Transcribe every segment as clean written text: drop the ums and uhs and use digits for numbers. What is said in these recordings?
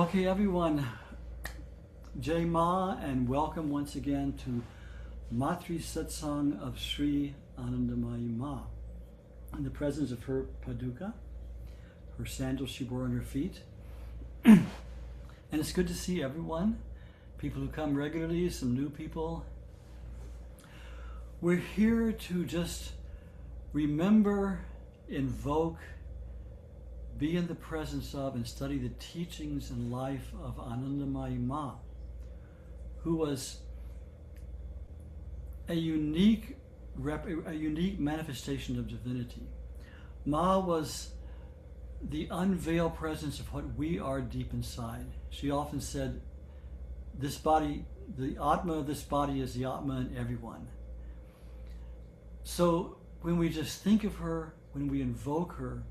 Okay, everyone, Jai Ma, and welcome once again to Matri Satsang of Sri Anandamayi Ma, in the presence of her paduka, her sandals she wore on her feet. And it's good to see everyone, people who come regularly, some new people. We're here to just remember, invoke, be in the presence of, and study the teachings and life of Anandamayi Ma, who was a unique manifestation of divinity. Ma was the unveiled presence of what we are deep inside. She often said, this body, the Atma of this body is the Atma in everyone. So when we just think of her, when we invoke her,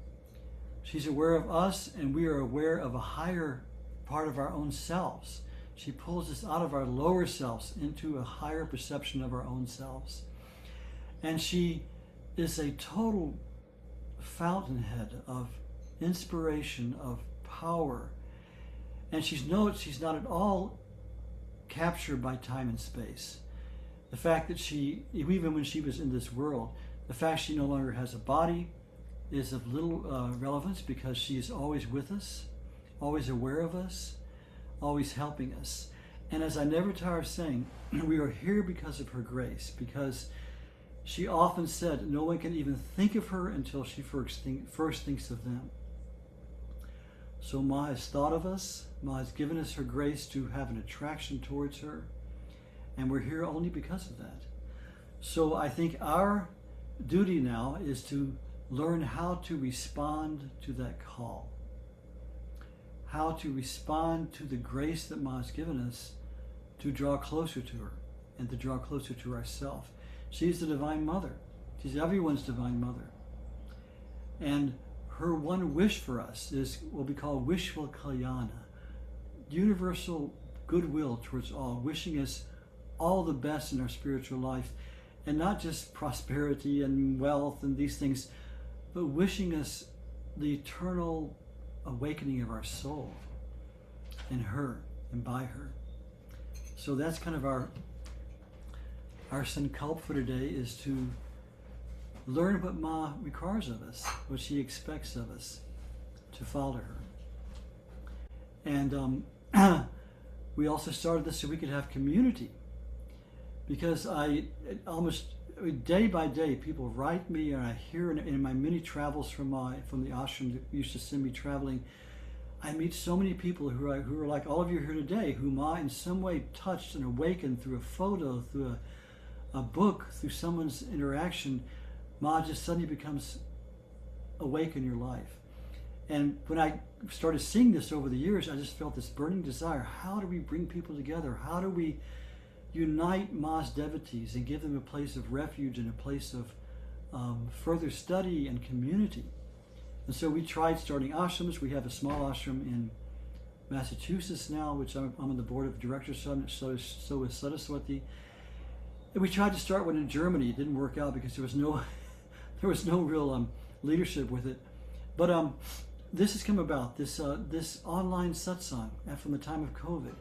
she's aware of us, and we are aware of a higher part of our own selves. She pulls us out of our lower selves into a higher perception of our own selves. And she is a total fountainhead of inspiration, of power. And she's not at all captured by time and space. The fact that she, even when she was in this world, the fact she no longer has a body is of little relevance, because she is always with us, always aware of us, always helping us. And as I never tire of saying, we are here because of her grace, because she often said no one can even think of her until she first thinks of them. So Ma has thought of us, Ma has given us her grace to have an attraction towards her, and we're here only because of that. So I think our duty now is to learn how to respond to that call, how to respond to the grace that Ma has given us to draw closer to her and to draw closer to ourselves. She's the Divine Mother. She's everyone's Divine Mother. And her one wish for us is what we call Vishwa Kalyana, universal goodwill towards all, wishing us all the best in our spiritual life, and not just prosperity and wealth and these things, but wishing us the eternal awakening of our soul in her and by her. So that's kind of our sankalp for today, is to learn what Ma requires of us, what she expects of us, to follow her. And we also started this so we could have community, because almost day by day, people write me, and I hear in my many travels from the ashram that used to send me traveling, I meet so many people who are like all of you here today, who Ma in some way touched and awakened through a photo, through a book, through someone's interaction. Ma just suddenly becomes awake in your life. And when I started seeing this over the years, I just felt this burning desire. How do we bring people together? How do we unite Ma's devotees and give them a place of refuge and a place of further study and community? And so we tried starting ashrams. We have a small ashram in Massachusetts now, which I'm on the board of directors, so is Saraswati. And we tried to start one in Germany. It didn't work out because there was no real leadership with it. But this has come about, this online satsang from the time of COVID.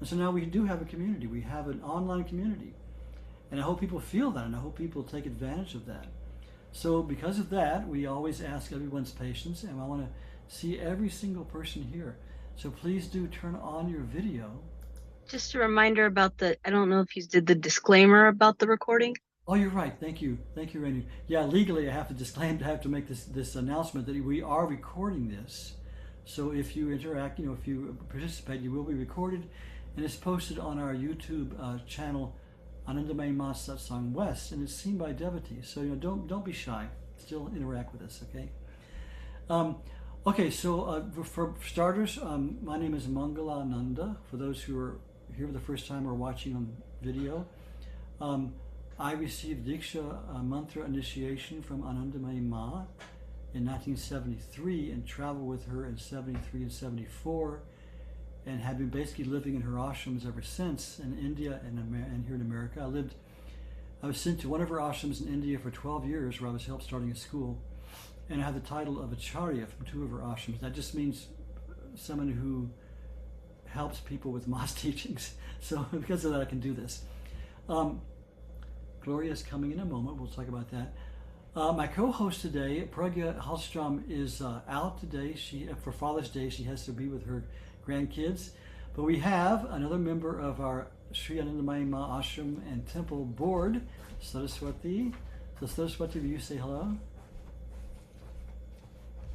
And so now we do have a community. We have an online community. And I hope people feel that, and I hope people take advantage of that. So because of that, we always ask everyone's patience, and I want to see every single person here. So please do turn on your video. Just a reminder about I don't know if you did the disclaimer about the recording. Oh, you're right. Thank you. Thank you, Rainey. Yeah, legally I have to make this announcement that we are recording this. So if you interact, if you participate, you will be recorded. And it's posted on our YouTube channel, Anandamayi Ma Satsang West, and it's seen by devotees. So don't be shy. Still interact with us, okay? Okay, so for starters, my name is Mangala Ananda. For those who are here for the first time or watching on video, I received Diksha Mantra initiation from Anandamayi Ma in 1973 and traveled with her in 73 and 74. And have been basically living in her ashrams ever since in India and here in America. I was sent to one of her ashrams in India for 12 years, where I was helped starting a school, and I had the title of Acharya from two of her ashrams. That just means someone who helps people with Ma's teachings. So because of that, I can do this. Gloria is coming in a moment. We'll talk about that. My co-host today, Pragya Hallstrom, is out today. For Father's Day, she has to be with her grandkids. But we have another member of our Sri Anandamayi Ma Ashram and Temple Board, Saraswati. So Saraswati, will you say hello?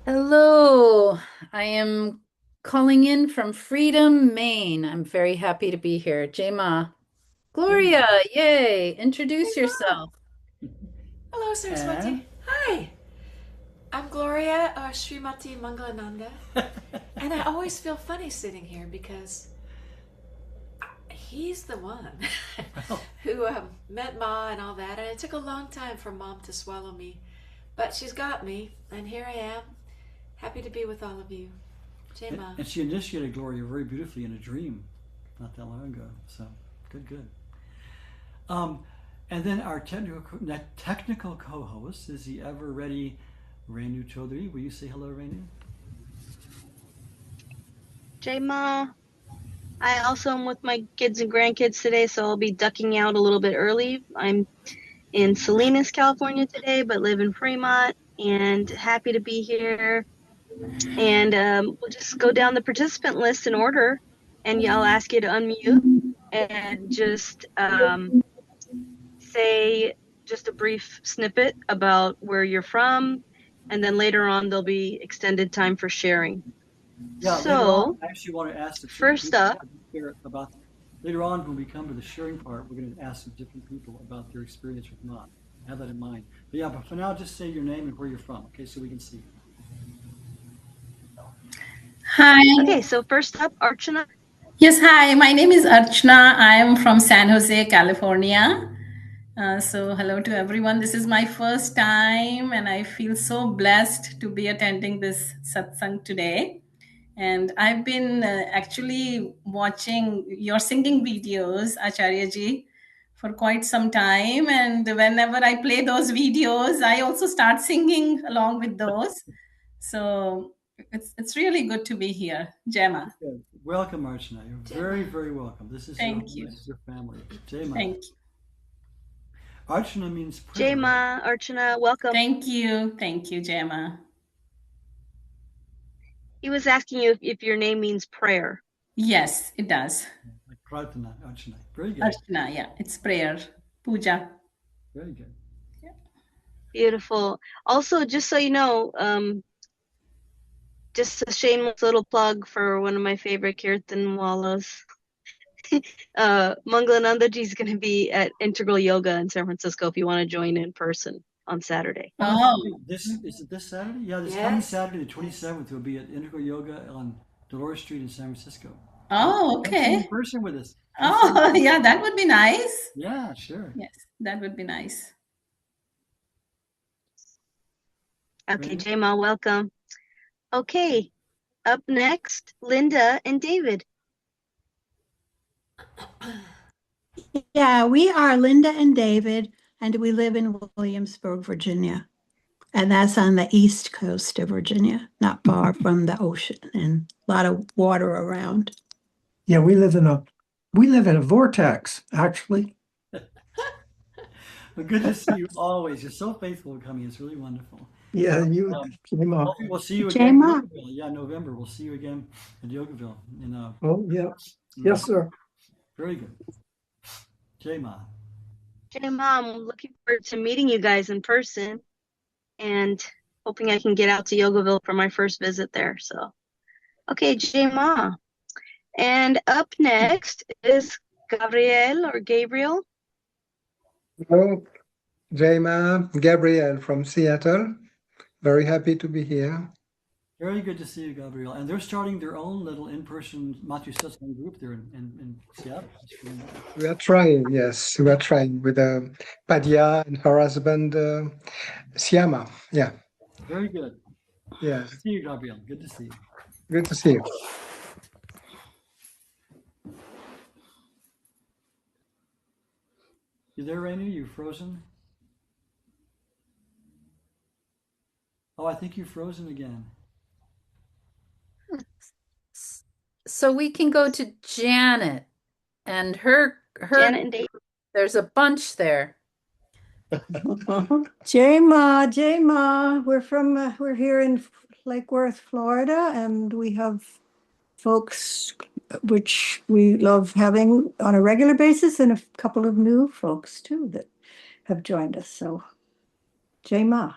Hello, I am calling in from Freedom, Maine. I'm very happy to be here. Jema. Gloria, yay. Introduce yourself. Hello, Saraswati. Hi. I'm Gloria, Srimati Mangalananda. And I always feel funny sitting here because he's the one who met Ma and all that. And it took a long time for Mom to swallow me. But she's got me, and here I am. Happy to be with all of you. Jai Ma. And she initiated Gloria very beautifully in a dream not that long ago. So, good. And then our technical co-host is the ever-ready Renu Chaudhary. Will you say hello, Renu? Jai Ma. I also am with my kids and grandkids today, so I'll be ducking out a little bit early. I'm in Salinas, California today, but live in Fremont, and happy to be here. And we'll just go down the participant list in order, and I'll ask you to unmute and just say just a brief snippet about where you're from, and then later on there'll be extended time for sharing. Yeah, so later on, I actually want to ask the first up, about later on when we come to the sharing part, we're going to ask some different people about their experience with Ma. Have that in mind. But for now, just say your name and where you're from, okay, so we can see. Hi. Okay, so first up, Archana. Yes, hi. My name is Archana. I am from San Jose, California. So hello to everyone. This is my first time, and I feel so blessed to be attending this satsang today. And I've been actually watching your singing videos, Acharya ji, for quite some time. And whenever I play those videos, I also start singing along with those. So it's really good to be here. Jema. Okay. Welcome, Archana. You're very, very welcome. This is your family. Jema. Thank you. Archana means prayer. Jema, Archana, welcome. Thank you, Jema. He was asking you if your name means prayer. Yes, it does. Like Pratana, Archana. Very good. Archana, yeah, it's prayer, puja. Very good. Yeah. Beautiful. Also, just so you know, just a shameless little plug for one of my favorite kirtan wallas. Mangalanandaji is going to be at Integral Yoga in San Francisco if you want to join in person on Saturday. Is it this Saturday? Yeah, this coming Saturday, the 27th, will be at Integral Yoga on Dolores Street in San Francisco. Oh, okay. In person with us. Oh, yeah, that would be nice. Yeah, sure. Yes, that would be nice. Okay, Jema, welcome. Okay, up next, Linda and David. Yeah, we are Linda and David, and we live in Williamsburg, Virginia. And that's on the east coast of Virginia, not far from the ocean and a lot of water around. Yeah, we live in a vortex, actually. Well, good to see you always. You're so faithful to coming. It's really wonderful. Yeah, Hopefully we'll see you again in Yogaville. Yeah, November. We'll see you again at Yogaville. Oh, yeah. Yes, sir. Very good. Jema. Jema, I'm looking forward to meeting you guys in person and hoping I can get out to Yogaville for my first visit there. So, okay, Jema. And up next is Gabriel. Hello, Jema, Gabriel from Seattle. Very happy to be here. Very good to see you, Gabriel. And they're starting their own little in-person Matthew Satsang group there in Seattle. We are trying, yes. We are trying with Padya and her husband, Siama. Yeah. Very good. Yeah. Good to see you, Gabriel. Good to see you. Good to see you. You there, Rainy? You frozen? Oh, I think you're frozen again. So we can go to Janet and her Janet and Dave. there's a bunch there. Jay Ma, we're here in Lake Worth, Florida, and we have folks which we love having on a regular basis, and a couple of new folks too that have joined us. So, Jay Ma.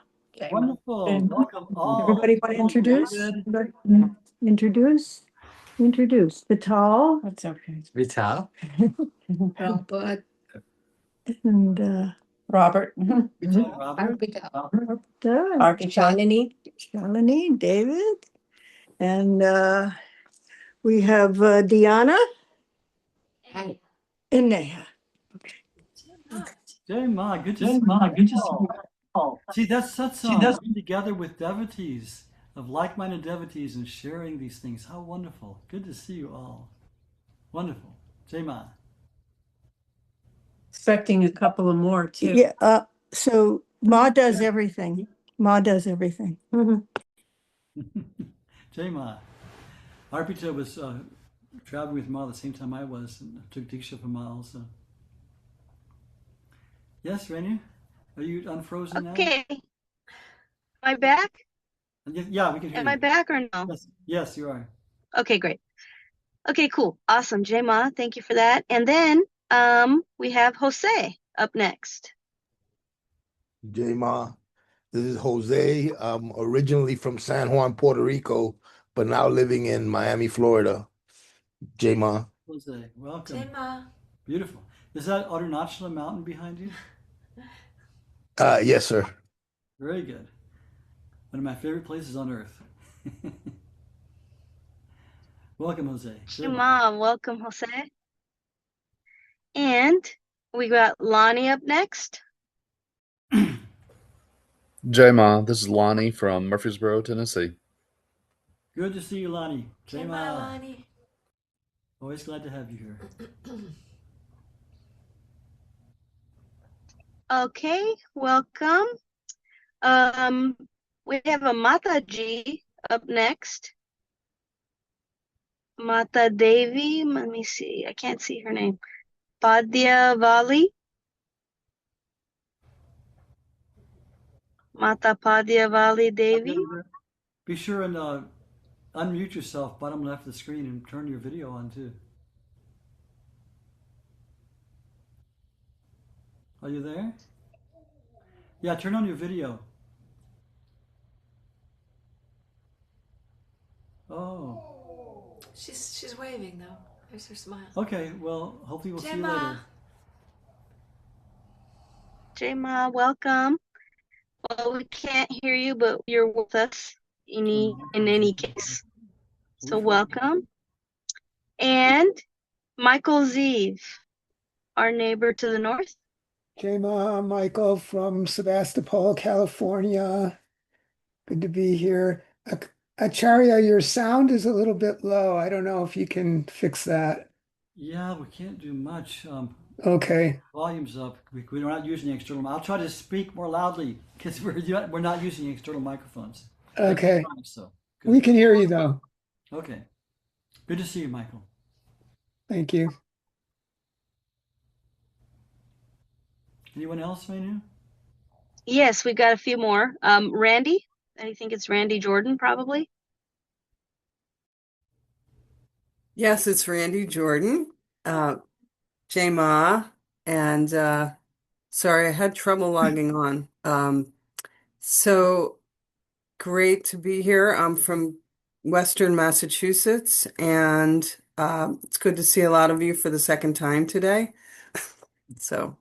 Wonderful. And Welcome all. everybody want to introduce? David. Introduce Vital. That's okay. Vital. Robert. And Robert. Robert. Shalini, David, and we have Deanna. Hi. And Neha. Jai Ma, good to see you. See, that's Satsang. Being together with devotees, of like-minded devotees, and sharing these things. How wonderful. Good to see you all. Wonderful. Jai Ma. Expecting a couple of more too. Yeah, so Ma does everything. Jai Ma. Arpita was traveling with Ma at the same time I was, and took Diksha from Ma also. Yes, Renu? Are you unfrozen now? Okay. Am I back? Yeah, we can hear Am you. I back or no? Yes, you are. Okay, great. Okay, cool. Awesome. Jay Ma, thank you for that. And then we have Jose up next. Jay Ma, this is Jose. I'm originally from San Juan, Puerto Rico, but now living in Miami, Florida. Jay Ma. Jose, welcome. Jai Ma. Beautiful. Is that Arunachala mountain behind you? Yes, sir. Very good. One of my favorite places on earth. Welcome, Jose. Jay Ma, welcome, Jose. And we got Lonnie up next. Jai Ma, this is Lonnie from Murfreesboro, Tennessee. Good to see you, Lonnie. Jai Ma, Lonnie. Always glad to have you here. Okay, welcome. We have a Mataji up next. Mata Devi, let me see. I can't see her name. Padya Vali. Mata Padya Vali Devi. Be sure and unmute yourself, bottom left of the screen, and turn your video on too. Are you there? Yeah, turn on your video. Oh. She's waving though. There's her smile. Okay, well, hopefully we'll Jai see you Ma. later. Jay Ma, welcome. Well, we can't hear you, but you're with us in any case. So welcome. And Michael Zeev, our neighbor to the north. Jai Ma, Michael from Sebastopol, California. Good to be here. Acharya, your sound is a little bit low. I don't know if you can fix that. Yeah, we can't do much. Okay. Volume's up. We're not using external. I'll try to speak more loudly because we're not using external microphones. Okay. So we can hear you though. Okay. Good to see you, Michael. Thank you. Anyone else, Manu? Yes, we got a few more. Randy, I think it's Randy Jordan, probably. Yes, it's Randy Jordan. Jai Ma, and sorry, I had trouble logging on. So great to be here. I'm from Western Massachusetts, and it's good to see a lot of you for the second time today. So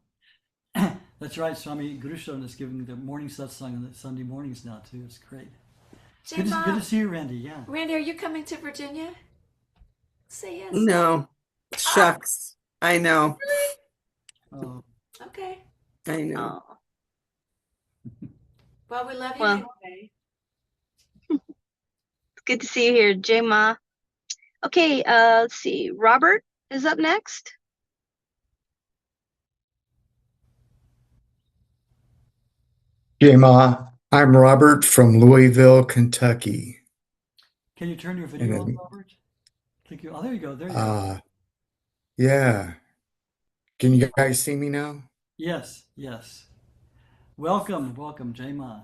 that's right. Swami Gurushan is giving the morning satsang on the Sunday mornings now too. It's great. Good to see you, Randy. Yeah. Randy, are you coming to Virginia? Say yes. No, shucks. I know. Oh. Okay. I know. Well, we love you anyway. It's good to see you here, Jai Ma. Okay, let's see. Robert is up next. Jai Ma, I'm Robert from Louisville, Kentucky. Can you turn your video on, Robert? Thank you. Oh, there you go. There you go. Yeah. Can you guys see me now? Yes, yes. Welcome, welcome, Jai Ma.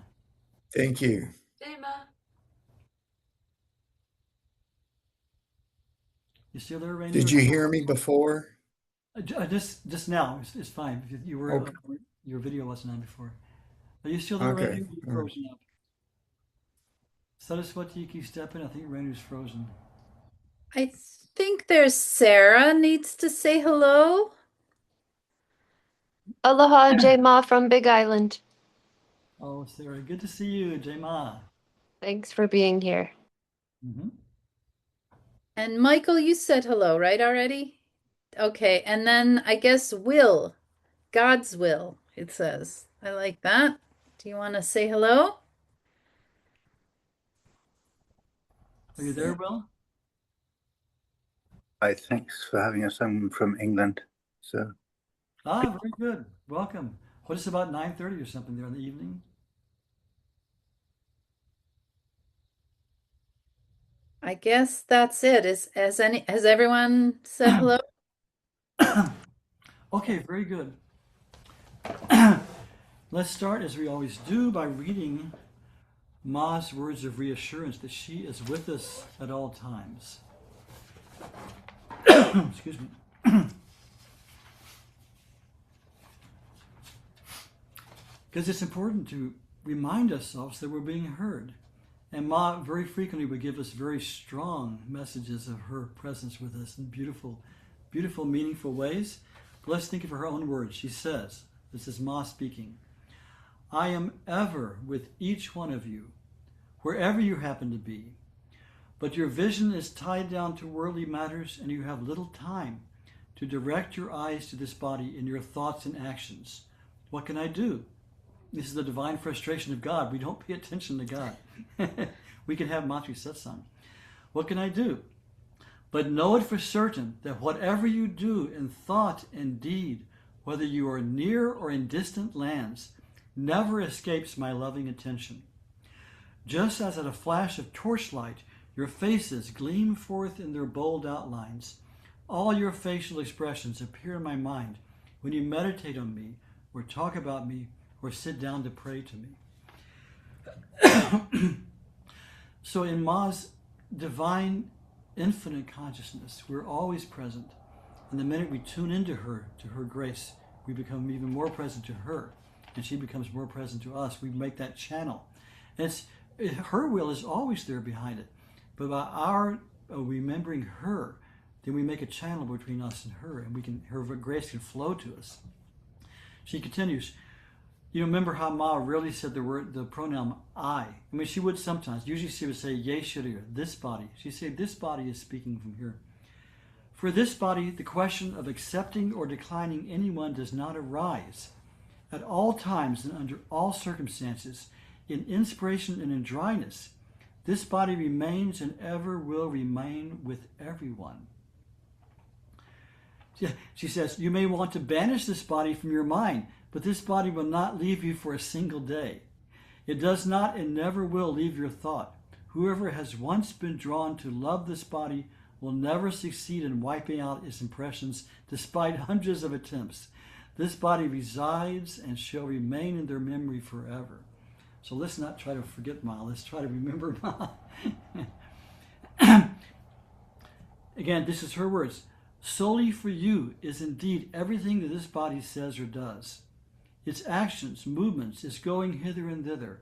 Thank you. Jema. You still there, Rainey? Did you hear me before? Just now. It's fine. You were Okay. your video wasn't on before. Are you still there, Okay. Rainey? You're All right. frozen up. Saraswati, you keep stepping. I think Rainey's frozen. I think there's Sarah needs to say hello. Aloha, Jay Ma from Big Island. Oh, Sarah, good to see you, Jai Ma. Thanks for being here. Mm-hmm. And Michael, you said hello, right, already? Okay, and then I guess will, God's will, it says. I like that. Do you want to say hello? Are you there, Will? Hi, thanks for having us. I'm from England, so. Very good. Welcome. What is it, about 9:30 or something there in the evening? I guess that's it. Has everyone said hello? Okay, very good. Let's start, as we always do, by reading Ma's words of reassurance that she is with us at all times. Excuse me. Because it's important to remind ourselves that we're being heard. And Ma very frequently would give us very strong messages of her presence with us in beautiful, beautiful, meaningful ways. But let's think of her own words. She says, this is Ma speaking, I am ever with each one of you, wherever you happen to be. But your vision is tied down to worldly matters, and you have little time to direct your eyes to this body in your thoughts and actions. What can I do? This is the divine frustration of God. We don't pay attention to God. We can have Matri Satsang. What can I do? But know it for certain that whatever you do in thought and deed, whether you are near or in distant lands, never escapes my loving attention. Just as at a flash of torchlight, your faces gleam forth in their bold outlines, all your facial expressions appear in my mind when you meditate on me or talk about me or sit down to pray to me. So in Ma's divine, infinite consciousness, we're always present. And the minute we tune into her, to her grace, we become even more present to her. And she becomes more present to us. We make that channel. And her will is always there behind it. But by our remembering her, then we make a channel between us and her, and her grace can flow to us. She continues, you remember how Ma rarely said the pronoun I. I mean, she would sometimes. Usually she would say, Ye Shariya, this body. She'd say, this body is speaking from here. For this body, the question of accepting or declining anyone does not arise. At all times and under all circumstances, in inspiration and in dryness, this body remains and ever will remain with everyone. She says, you may want to banish this body from your mind, but this body will not leave you for a single day. It does not and never will leave your thought. Whoever has once been drawn to love this body will never succeed in wiping out its impressions despite hundreds of attempts. This body resides and shall remain in their memory forever. So let's not try to forget Ma. Let's try to remember Ma. Again, this is her words. Solely for you is indeed everything that this body says or does. Its actions, movements, its going hither and thither.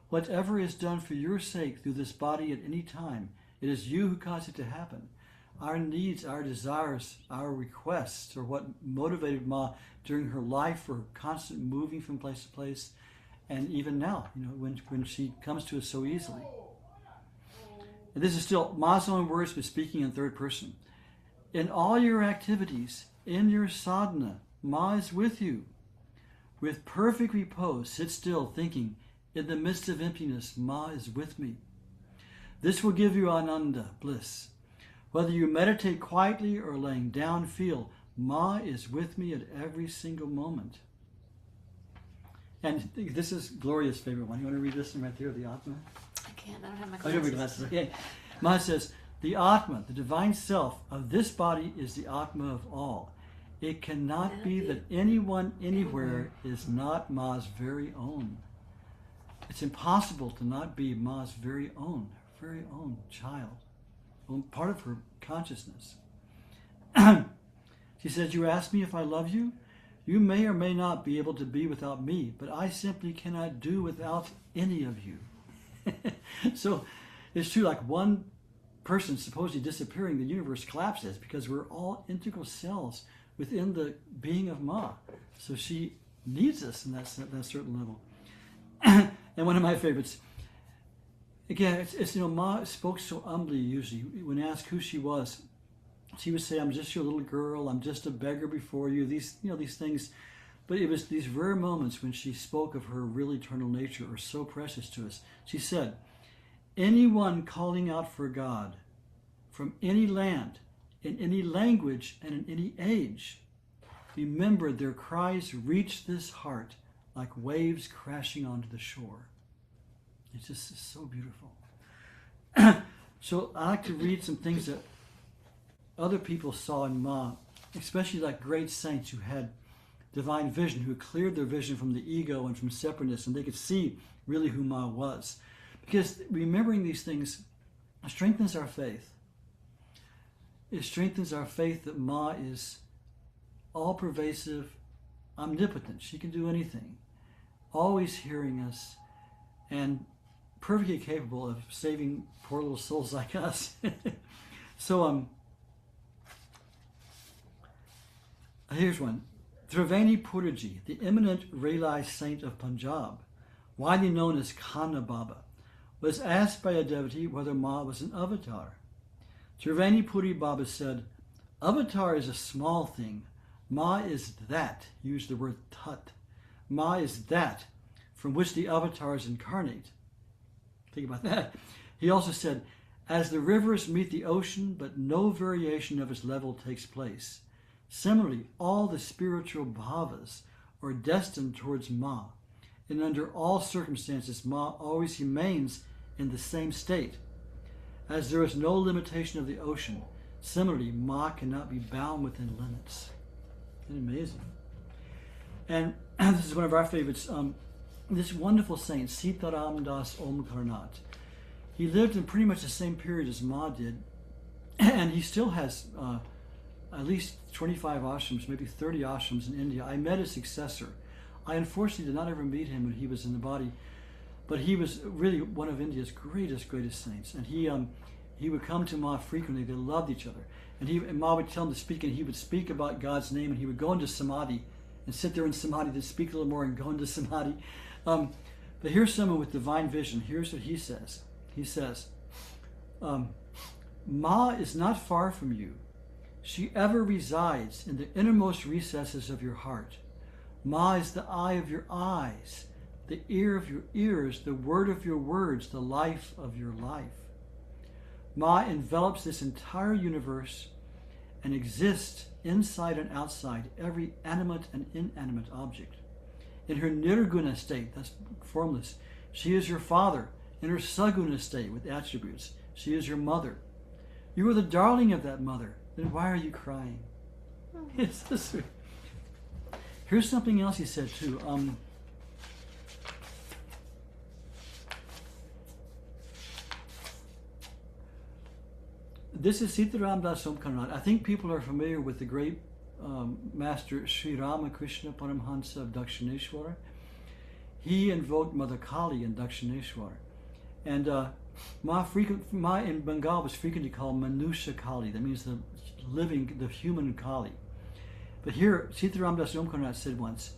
Whatever is done for your sake through this body at any time, it is you who cause it to happen. Our needs, our desires, our requests are what motivated Ma during her life for constant moving from place to place, and even now, when she comes to us so easily. And this is still Ma's own words, but speaking in third person. In all your activities, in your sadhana, Ma is with you. With perfect repose, sit still, thinking, in the midst of emptiness, Ma is with me. This will give you ananda, bliss. Whether you meditate quietly or laying down, feel, Ma is with me at every single moment. And this is Gloria's favorite one. You want to read this one right there, the Atma? I can't. I don't have my I don't have glasses. glasses. Okay. Ma says, The Atma, the divine self of this body, is the Atma of all. It cannot be that anyone anywhere is not Ma's very own. It's impossible to not be Ma's very own child, part of her consciousness. She says, you ask me if I love you? You may or may not be able to be without me, but I simply cannot do without any of you. So it's true, like one person supposedly disappearing, the universe collapses because we're all integral cells within the being of Ma. So she needs us in that certain level. And one of my favorites, again, it's Ma spoke so humbly usually. When asked who she was, she would say, I'm just your little girl, I'm just a beggar before you, these things. But it was these rare moments when she spoke of her real eternal nature are so precious to us. She said, anyone calling out for God from any land, in any language, and in any age, remember their cries reach this heart like waves crashing onto the shore. It's just so beautiful. So I like to read some things that other people saw in Ma, especially like great saints who had divine vision, who cleared their vision from the ego and from separateness, and they could see really who Ma was. Because remembering these things strengthens our faith. It strengthens our faith that Ma is all-pervasive, omnipotent. She can do anything, always hearing us, and perfectly capable of saving poor little souls like us. So, here's one. Triveni Puriji, the eminent realized saint of Punjab, widely known as Khana Baba, was asked by a devotee whether Ma was an avatar. Triveni Puri Baba said, avatar is a small thing. Ma is that, used the word tat. Ma is that from which the avatars incarnate. Think about that. He also said, as the rivers meet the ocean, but no variation of its level takes place. Similarly, all the spiritual bhavas are destined towards Ma, and under all circumstances, Ma always remains in the same state. As there is no limitation of the ocean, similarly, Ma cannot be bound within limits. Isn't it amazing? And this is one of our favorites. This wonderful saint, Sitaram Das Omkarnath. He lived in pretty much the same period as Ma did, and he still has at least 25 ashrams, maybe 30 ashrams in India. I met his successor. I unfortunately did not ever meet him when he was in the body, but he was really one of India's greatest saints. And he would come to Ma frequently. They loved each other. And Ma would tell him to speak, and he would speak about God's name, and he would go into samadhi and sit there in samadhi to speak a little more and go into samadhi. But here's someone with divine vision. Here's what he says. He says, Ma is not far from you. She ever resides in the innermost recesses of your heart. Ma is the eye of your eyes, the ear of your ears, the word of your words, the life of your life. Ma envelops this entire universe and exists inside and outside every animate and inanimate object. In her nirguna state, that's formless, she is your father. In her saguna state with attributes, she is your mother. You are the darling of that mother. Then why are you crying? It's so sweet. Here's something else he said too. This is Sitaram Das Omkarnath. I think people are familiar with the great master Sri Ramakrishna Paramhansa of Dakshineshwara. He invoked Mother Kali in Dakshineshwara. And Ma in Bengal was frequently called Manusha Kali. That means the human Kali. But here, Sitaram Das Omkarnath said once,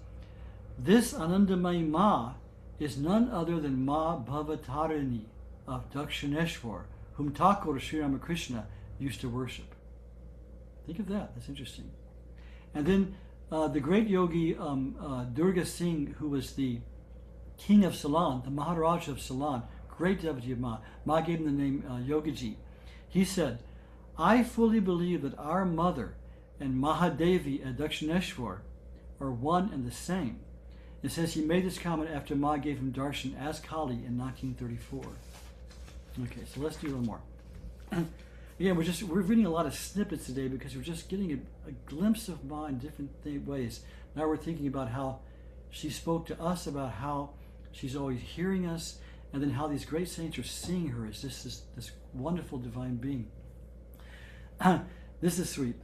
this Anandamayi Ma is none other than Ma Bhavatarini of Dakshineshwar, whom Thakur Sri Ramakrishna used to worship. Think of that. That's interesting. And then the great yogi Durga Singh, who was the king of Ceylon, the Maharaja of Ceylon, great devotee of Ma. Ma gave him the name Yogaji. He said, I fully believe that our mother and Mahadevi at Dakshineshwar are one and the same. It says he made this comment after Ma gave him darshan as Kali in 1934. Okay, so let's do a little more. again, we're reading a lot of snippets today because we're just getting a glimpse of Ma in different ways. Now we're thinking about how she spoke to us, about how she's always hearing us, and then how these great saints are seeing her as this wonderful divine being. This is sweet.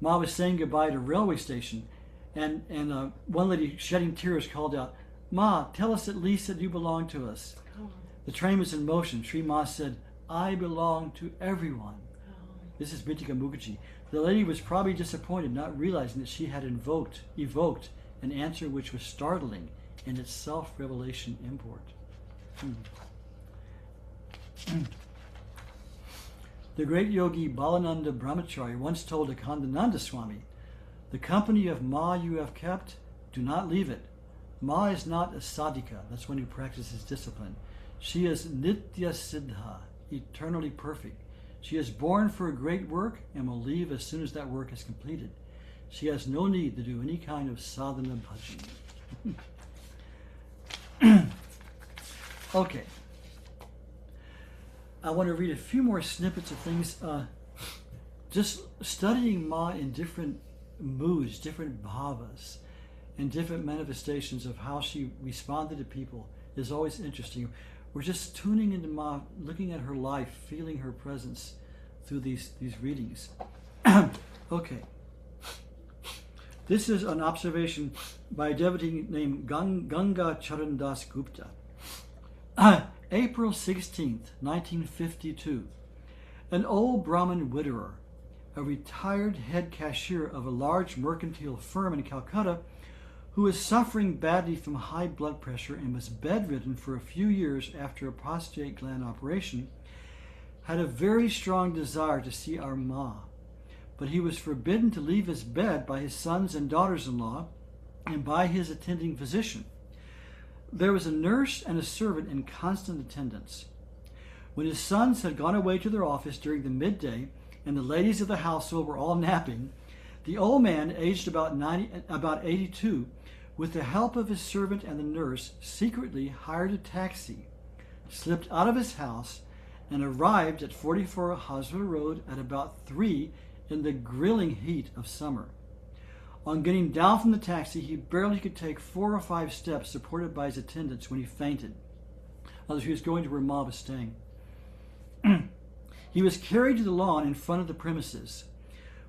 Ma was saying goodbye at a railway station, and one lady shedding tears called out, "Ma, tell us at least that you belong to us." The train was in motion. Sri Ma said, "I belong to everyone." This is Mitika Mukherjee. The lady was probably disappointed, not realizing that she had evoked an answer which was startling in its self-revelation import. The great yogi Balananda Brahmacharya once told Akhandananda Swami, "The company of Ma you have kept, do not leave it. Ma is not a sadhika," that's one who practices discipline. "She is nitya siddha, eternally perfect. She is born for a great work and will leave as soon as that work is completed. She has no need to do any kind of sadhana bhajan." Okay. I want to read a few more snippets of things. Just studying Ma in different moods, different bhavas, and different manifestations of how she responded to people is always interesting. We're just tuning into Ma, looking at her life, feeling her presence through these readings. Okay. This is an observation by a devotee named Ganga Charan Das Gupta. April 16th, 1952. An old Brahmin widower, a retired head cashier of a large mercantile firm in Calcutta, who was suffering badly from high blood pressure and was bedridden for a few years after a prostate gland operation, had a very strong desire to see our Ma, but he was forbidden to leave his bed by his sons and daughters-in-law and by his attending physician. There was a nurse and a servant in constant attendance. When his sons had gone away to their office during the midday and the ladies of the household were all napping, the old man, aged about 82, with the help of his servant and the nurse, secretly hired a taxi, slipped out of his house, and arrived at 44 Hazra Road at about 3 in the grilling heat of summer. On getting down from the taxi, he barely could take 4 or 5 steps supported by his attendants when he fainted. He was going to where Ma was staying. He was carried to the lawn in front of the premises.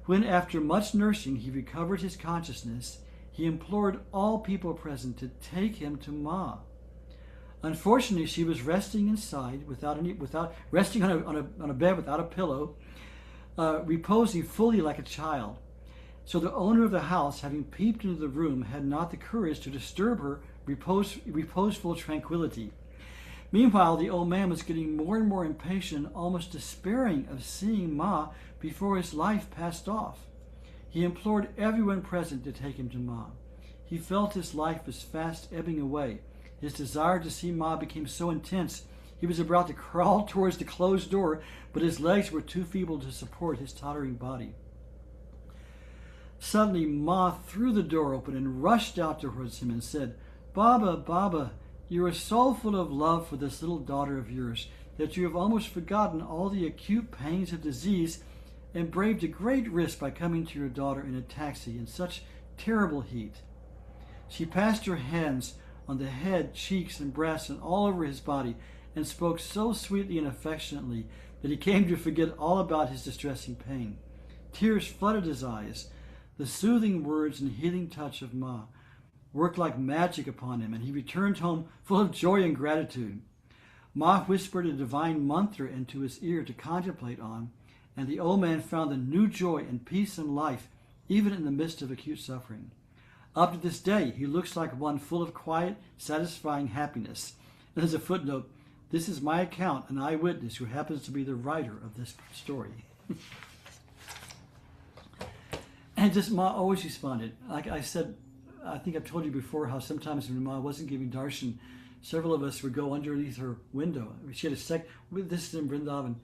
When, after much nursing, he recovered his consciousness, he implored all people present to take him to Ma. Unfortunately, she was resting inside, resting on a bed without a pillow, reposing fully like a child. So the owner of the house, having peeped into the room, had not the courage to disturb her reposeful tranquility. Meanwhile, the old man was getting more and more impatient, almost despairing of seeing Ma before his life passed off. He implored everyone present to take him to Ma. He felt his life was fast ebbing away. His desire to see Ma became so intense, he was about to crawl towards the closed door, but his legs were too feeble to support his tottering body. Suddenly, Ma threw the door open and rushed out towards him and said, "Baba, Baba, you are so full of love for this little daughter of yours that you have almost forgotten all the acute pains of disease and braved a great risk by coming to your daughter in a taxi in such terrible heat." She passed her hands on the head, cheeks, and breasts and all over his body and spoke so sweetly and affectionately that he came to forget all about his distressing pain. Tears flooded his eyes. The soothing words and healing touch of Ma worked like magic upon him, and he returned home full of joy and gratitude. Ma whispered a divine mantra into his ear to contemplate on, and the old man found a new joy and peace in life, even in the midst of acute suffering. Up to this day, he looks like one full of quiet, satisfying happiness. And as a footnote, this is my account, an eyewitness who happens to be the writer of this story. And just Ma always responded. Like I said, I think I've told you before how sometimes when Ma wasn't giving darshan, several of us would go underneath her window. She had this is in Vrindavan,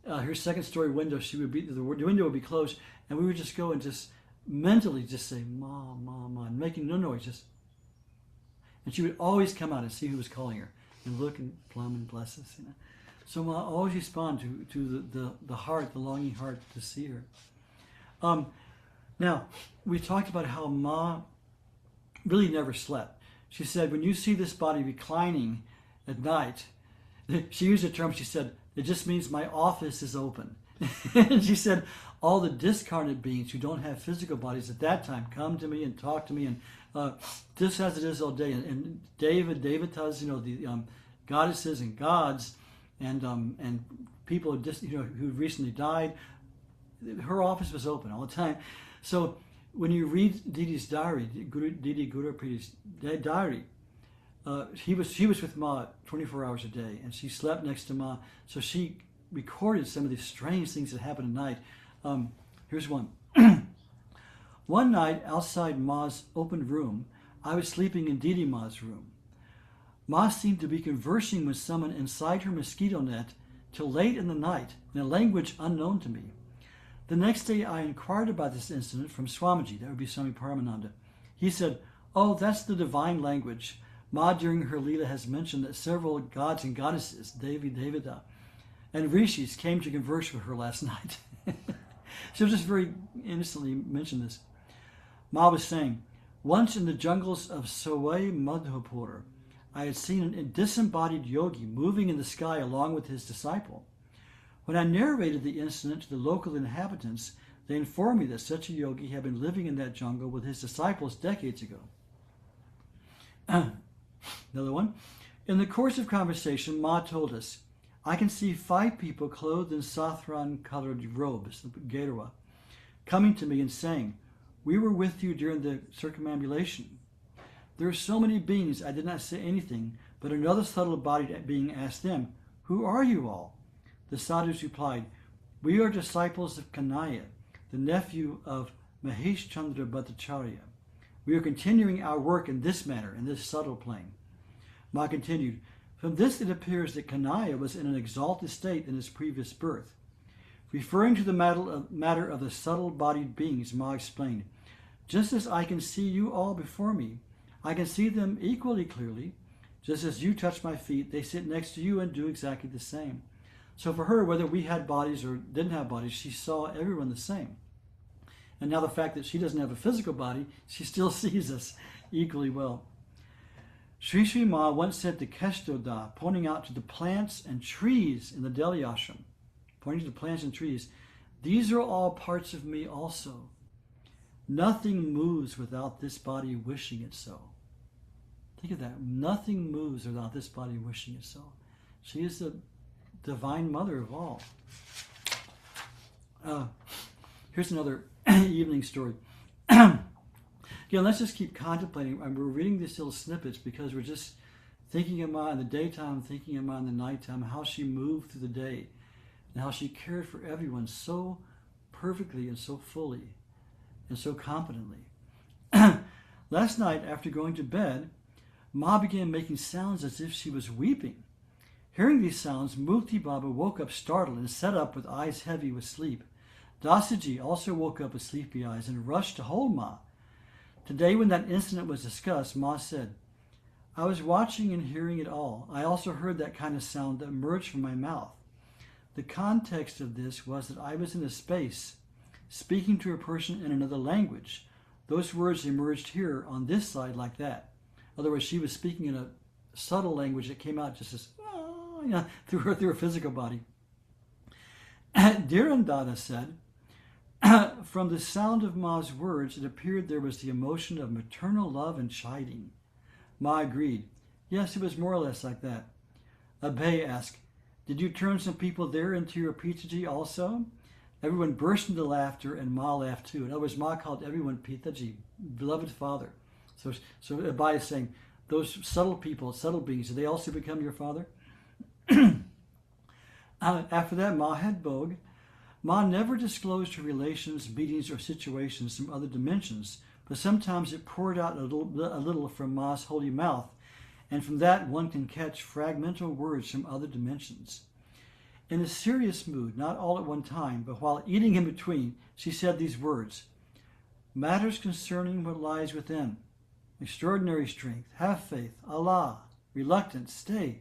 her second story window, the window would be closed, and we would just go and just mentally just say, "Ma, Ma, Ma," and making no noise, and she would always come out and see who was calling her and look and plumb and bless us. So Ma always respond to the heart, the longing heart to see her. Now, we talked about how Ma really never slept. She said, when you see this body reclining at night, she used a term, she said, it just means my office is open. And she said, all the discarnate beings who don't have physical bodies at that time come to me and talk to me, and just as it is all day. And Devatas, the goddesses and gods, and people who recently died, her office was open all the time. So when you read Didi's diary, Didi Guru Priti's diary, she was with Ma 24 hours a day, and she slept next to Ma. So she recorded some of these strange things that happened at night. Here's one. One night outside Ma's open room, I was sleeping in Didi Ma's room. Ma seemed to be conversing with someone inside her mosquito net till late in the night in a language unknown to me. The next day I inquired about this incident from Swamiji, that would be Swami Paramananda. He said, oh, that's the divine language. Ma during her Leela has mentioned that several gods and goddesses, Devi, Devata, and rishis came to converse with her last night. She'll just very innocently mention this. Ma was saying, once in the jungles of Sawai Madhopur, I had seen a disembodied yogi moving in the sky along with his disciple. When I narrated the incident to the local inhabitants, they informed me that such a yogi had been living in that jungle with his disciples decades ago. Another one. In the course of conversation, Ma told us, I can see 5 people clothed in saffron-colored robes, Gerua, coming to me and saying, we were with you during the circumambulation. There are so many beings I did not say anything, but another subtle body being asked them, who are you all? The sadhus replied, we are disciples of Kanaya, the nephew of Mahesh Chandra Bhattacharya. We are continuing our work in this manner, in this subtle plane. Ma continued, from this it appears that Kanaya was in an exalted state in his previous birth. Referring to the matter of the subtle-bodied beings, Ma explained, just as I can see you all before me, I can see them equally clearly. Just as you touch my feet, they sit next to you and do exactly the same. So for her, whether we had bodies or didn't have bodies, she saw everyone the same. And now the fact that she doesn't have a physical body, she still sees us equally well. Sri Sri Ma once said to Keshtoda, pointing out to the plants and trees in the Delhi ashram, pointing to the plants and trees, these are all parts of me also. Nothing moves without this body wishing it so. Think of that. Nothing moves without this body wishing it so. She is the divine mother of all. Here's another evening story. Again, let's just keep contemplating. We're reading these little snippets because we're just thinking of Ma in the daytime, thinking of Ma in the nighttime, how she moved through the day, and how she cared for everyone so perfectly and so fully and so competently. Last night, after going to bed, Ma began making sounds as if she was weeping. Hearing these sounds, Mukti Baba woke up startled and sat up with eyes heavy with sleep. Dasaji also woke up with sleepy eyes and rushed to hold Ma. Today, when that incident was discussed, Ma said, I was watching and hearing it all. I also heard that kind of sound that emerged from my mouth. The context of this was that I was in a space, speaking to a person in another language. Those words emerged here on this side like that. In other words, she was speaking in a subtle language that came out just as, through her physical body. Dhirandada said, from the sound of Ma's words, it appeared there was the emotion of maternal love and chiding. Ma agreed. Yes, it was more or less like that. Abhay asked, did you turn some people there into your Pitaji also? Everyone burst into laughter and Ma laughed too. In other words, Ma called everyone Pitaji, beloved father. So Abhay is saying, those subtle people, subtle beings, did they also become your father? After that, Ma had Bhog. Ma never disclosed her relations, meetings, or situations from other dimensions, but sometimes it poured out a little from Ma's holy mouth, and from that one can catch fragmental words from other dimensions. In a serious mood, not all at one time, but while eating in between, she said these words, matters concerning what lies within, extraordinary strength, have faith, Allah, reluctance, stay,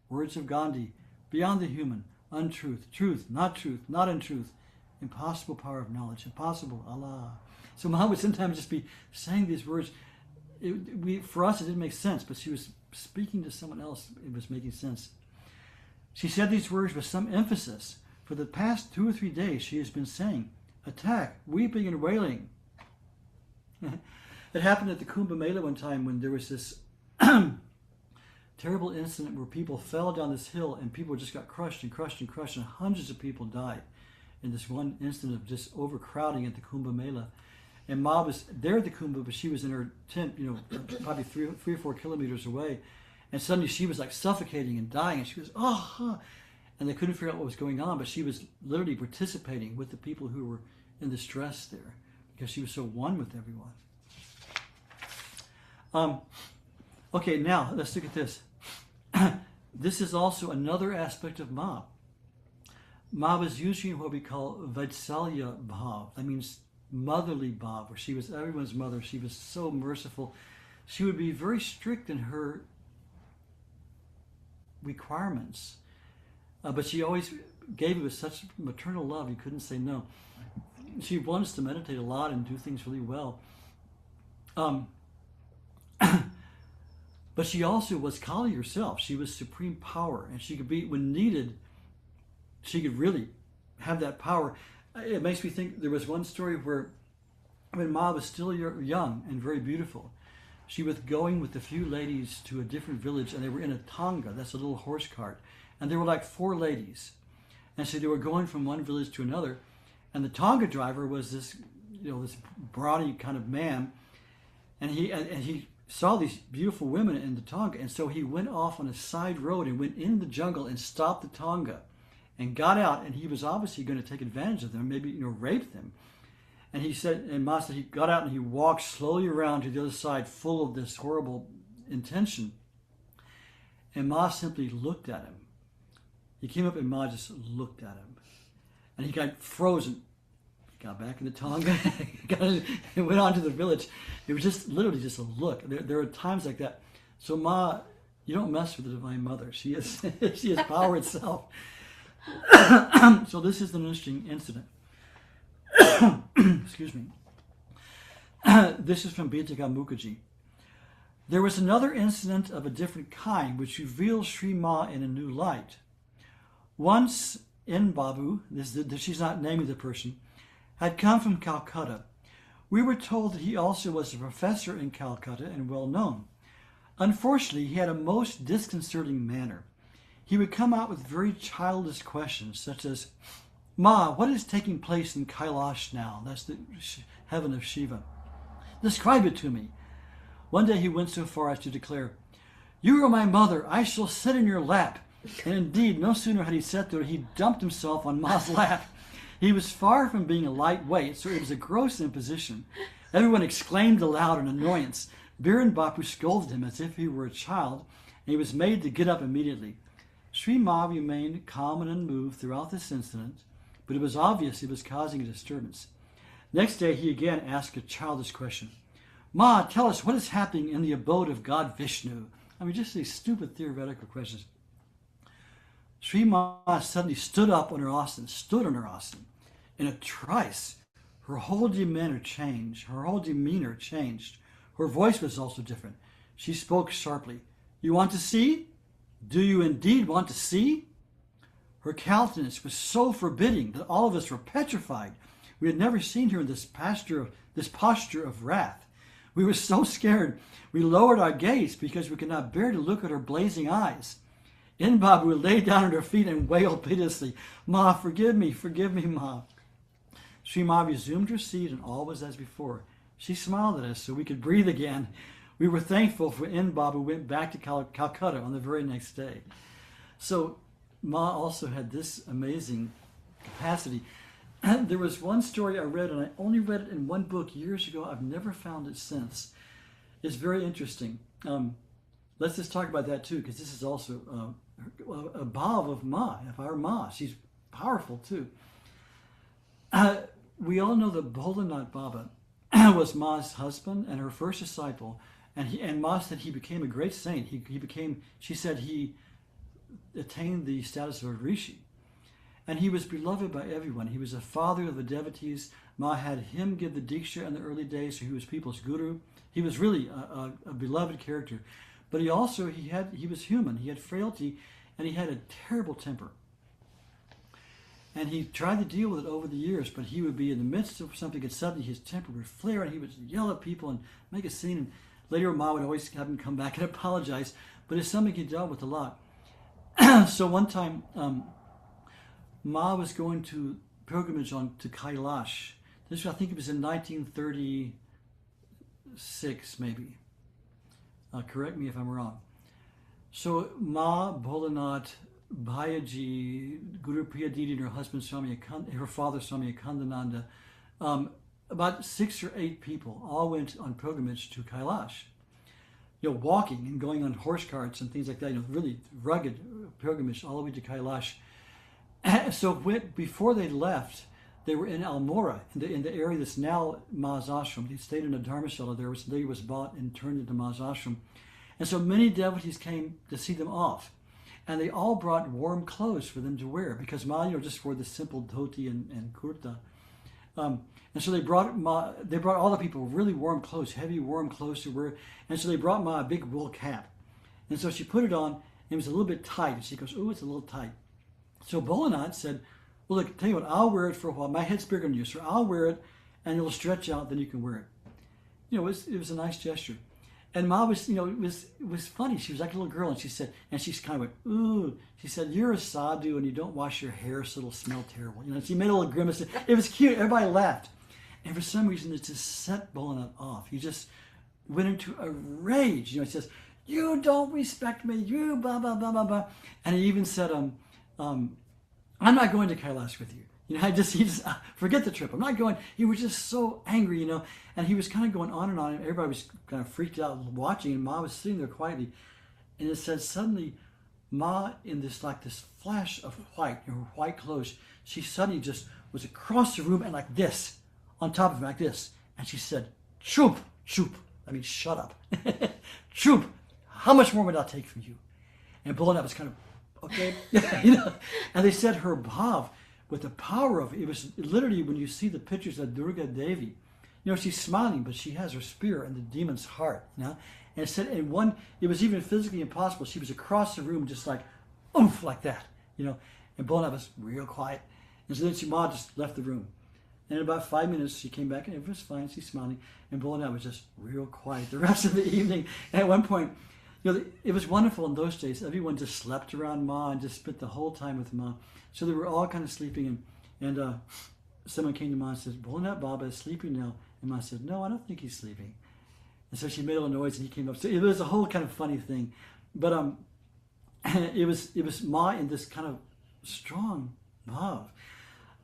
words of Gandhi, beyond the human, untruth, truth, not in truth, impossible power of knowledge, impossible, Allah. So Ma would sometimes just be saying these words. For us, it didn't make sense, but she was speaking to someone else. It was making sense. She said these words with some emphasis. For the past 2 or 3 days, she has been saying, attack, weeping and wailing. It happened at the Kumbh Mela one time when there was this terrible incident where people fell down this hill and people just got crushed and crushed and crushed, and hundreds of people died in this one instant of just overcrowding at the Kumbh Mela. And Ma was there at the Kumbh, but she was in her tent, probably 3 or 4 kilometers away. And suddenly she was like suffocating and dying, and she was, and they couldn't figure out what was going on, but she was literally participating with the people who were in distress there because she was so one with everyone. Okay, now let's look at this. This is also another aspect of Ma. Ma was using what we call Vaitsalya Bhav. That means motherly Bhav, where she was everyone's mother. She was so merciful. She would be very strict in her requirements, but she always gave it with such maternal love you couldn't say no. She wanted us to meditate a lot and do things really well. But she also was Kali herself. She was supreme power, and she could be, when needed, she could really have that power. It makes me think, there was one story where when Ma was still young and very beautiful, she was going with a few ladies to a different village, and they were in a tanga, that's a little horse cart, and there were like 4 ladies. And so they were going from one village to another, and the tanga driver was this, this brawny kind of man, and he saw these beautiful women in the tanga, and so he went off on a side road and went in the jungle and stopped the tanga and got out, and he was obviously going to take advantage of them, maybe rape them. And he said, and Ma said he got out and he walked slowly around to the other side, full of this horrible intention. And Ma simply looked at him. He came up and Ma just looked at him, and he got frozen. He got back in the tanga and went on to the village. It was just literally just a look. There are times like that. So Ma, you don't mess with the Divine Mother. She is she is power itself. So this is an interesting incident. Excuse me. This is from Bhitaka Mukherjee. There was another incident of a different kind which reveals Sri Ma in a new light. Once in Babu, she's not naming the person, had come from Calcutta. We were told that he also was a professor in Calcutta and well known. Unfortunately, he had a most disconcerting manner. He would come out with very childish questions, such as, Ma, what is taking place in Kailash now? That's the heaven of Shiva. Describe it to me. One day he went so far as to declare, you are my mother, I shall sit in your lap. And indeed, no sooner had he sat there, he dumped himself on Ma's lap. He was far from being a lightweight, so it was a gross imposition. Everyone exclaimed aloud in annoyance. Biren Bapu scolded him as if he were a child, and he was made to get up immediately. Sri Ma remained calm and unmoved throughout this incident, but it was obvious it was causing a disturbance. Next day, he again asked a childish question. Ma, tell us what is happening in the abode of God Vishnu. I mean, just these stupid theoretical questions. Sri Ma suddenly stood on her asana. In a trice, her whole demeanor changed. Her voice was also different. She spoke sharply. You want to see? Do you indeed want to see? Her countenance was so forbidding that all of us were petrified. We had never seen her in this posture of wrath. We were so scared, we lowered our gaze because we could not bear to look at her blazing eyes. Babu lay down at her feet and wailed piteously, Ma, forgive me, Ma. Sri Ma resumed her seat and all was as before. She smiled at us so we could breathe again. We were thankful for Babu went back to Calcutta on the very next day. So Ma also had this amazing capacity. There was one story I read, and I only read it in one book years ago. I've never found it since. It's very interesting. Let's just talk about that too, because this is also a bhav of Ma, of our Ma. She's powerful too. We all know that Bholenath Baba was Ma's husband and her first disciple, and Ma said he became a great saint. He became, she said he attained the status of a rishi. And he was beloved by everyone. He was a father of the devotees. Ma had him give the diksha in the early days, so he was people's guru. He was really a beloved character. But he also, he was human. He had frailty, and he had a terrible temper. And he tried to deal with it over the years, but he would be in the midst of something, and suddenly his temper would flare, and he would yell at people and make a scene. And later, Ma would always have him come back and apologize. But it's something he dealt with a lot. So one time, Ma was going to pilgrimage to Kailash. This, I think it was in 1936, maybe. Correct me if I'm wrong. So Ma, Bholanath, Bhayaji, Guru Priya Didi, and her husband, her father, Swami Akandananda, about 6 or 8 people all went on pilgrimage to Kailash. Walking and going on horse carts and things like that. Really rugged pilgrimage all the way to Kailash. So before they left, they were in Almora, in the area that's now Ma's ashram. They stayed in a dharmashala there, which later was bought and turned into Ma's ashram. And so many devotees came to see them off. And they all brought warm clothes for them to wear, because Ma, just wore the simple dhoti and kurta. And so they brought all the people really warm clothes, heavy warm clothes to wear. And so they brought Ma a big wool cap. And so she put it on, and it was a little bit tight. And she goes, "Ooh, it's a little tight." So Bholanath said, "Well, look, tell you what, I'll wear it for a while. My head's bigger than you, so I'll wear it, and it'll stretch out, then you can wear it." It was a nice gesture. And Ma was, it was funny. She was like a little girl, and she kind of went, "Ooh." She said, "You're a sadhu, and you don't wash your hair, so it'll smell terrible." She made a little grimace. It was cute. Everybody laughed. And for some reason, it just set Bholanath off. He just went into a rage. He says, "You don't respect me, you blah, blah, blah, blah, blah." And he even said, "I'm not going to Kailash with you. He just forget the trip. I'm not going." He was just so angry, and he was kind of going on and on, and everybody was kind of freaked out watching, and Ma was sitting there quietly. And it said suddenly, Ma, in this flash of white, in her white clothes, she suddenly just was across the room and like this, on top of him like this. And she said, "Chup, chup." I mean, shut up. "Chup, how much more would I take from you?" And Bholanath was kind of, okay. And they said her bhav, with the power of it was literally, when you see the pictures of Durga Devi, she's smiling, but she has her spear in the demon's heart. And it said, it was even physically impossible. She was across the room, just like, oomph, like that, And Bholanath was real quiet. And so then Ma just left the room. And in about 5 minutes, she came back, and it was fine. She's smiling. And Bholanath was just real quiet the rest of the evening. And at one point, it was wonderful in those days. Everyone just slept around Ma and just spent the whole time with Ma. So they were all kind of sleeping. And someone came to Ma and said, "Bholanath Baba is sleeping now." And Ma said, "No, I don't think he's sleeping." And so she made a little noise, and he came up. So it was a whole kind of funny thing. But it was Ma in this kind of strong bhav.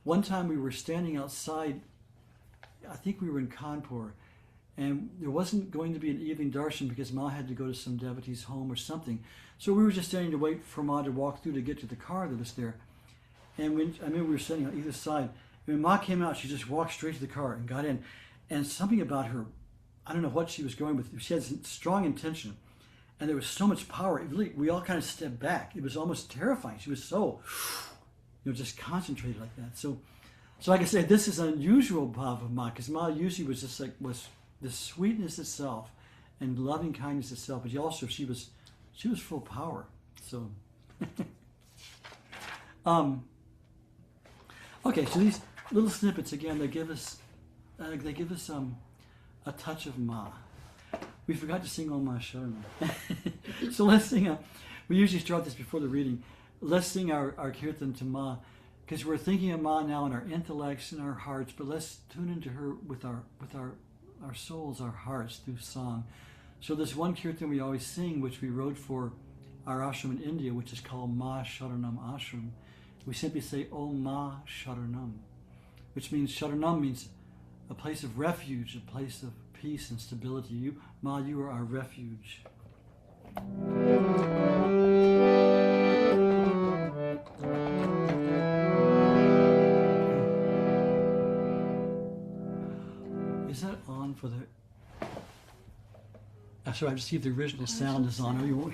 One time we were standing outside, I think we were in Kanpur, and there wasn't going to be an evening darshan because Ma had to go to some devotee's home or something. So we were just standing to wait for Ma to walk through to get to the car that was there. And I remember we were standing on either side. When Ma came out, she just walked straight to the car and got in. And something about her, I don't know what she was going with. She had strong intention. And there was so much power. We all kind of stepped back. It was almost terrifying. She was so, just concentrated like that. So like I said, this is an unusual bhav of Ma, because Ma usually was just was the sweetness itself and loving kindness itself. But she was full of power. So, okay. So these little snippets again, they give us a touch of Ma. We forgot to sing Om Ma Sharanam. So let's sing. We usually start this before the reading. Let's sing our kirtan to Ma, because we're thinking of Ma now in our intellects and our hearts. But let's tune into her with our souls, our hearts through song. So there's one kirtan we always sing, which we wrote for our ashram in India, which is called Ma Sharanam Ashram. We simply say Om Ma Sharanam, which means Sharanam means a place of refuge, a place of peace and stability. Ma, you are our refuge. Is that on for the... Sorry, I have to see if the original sound is on.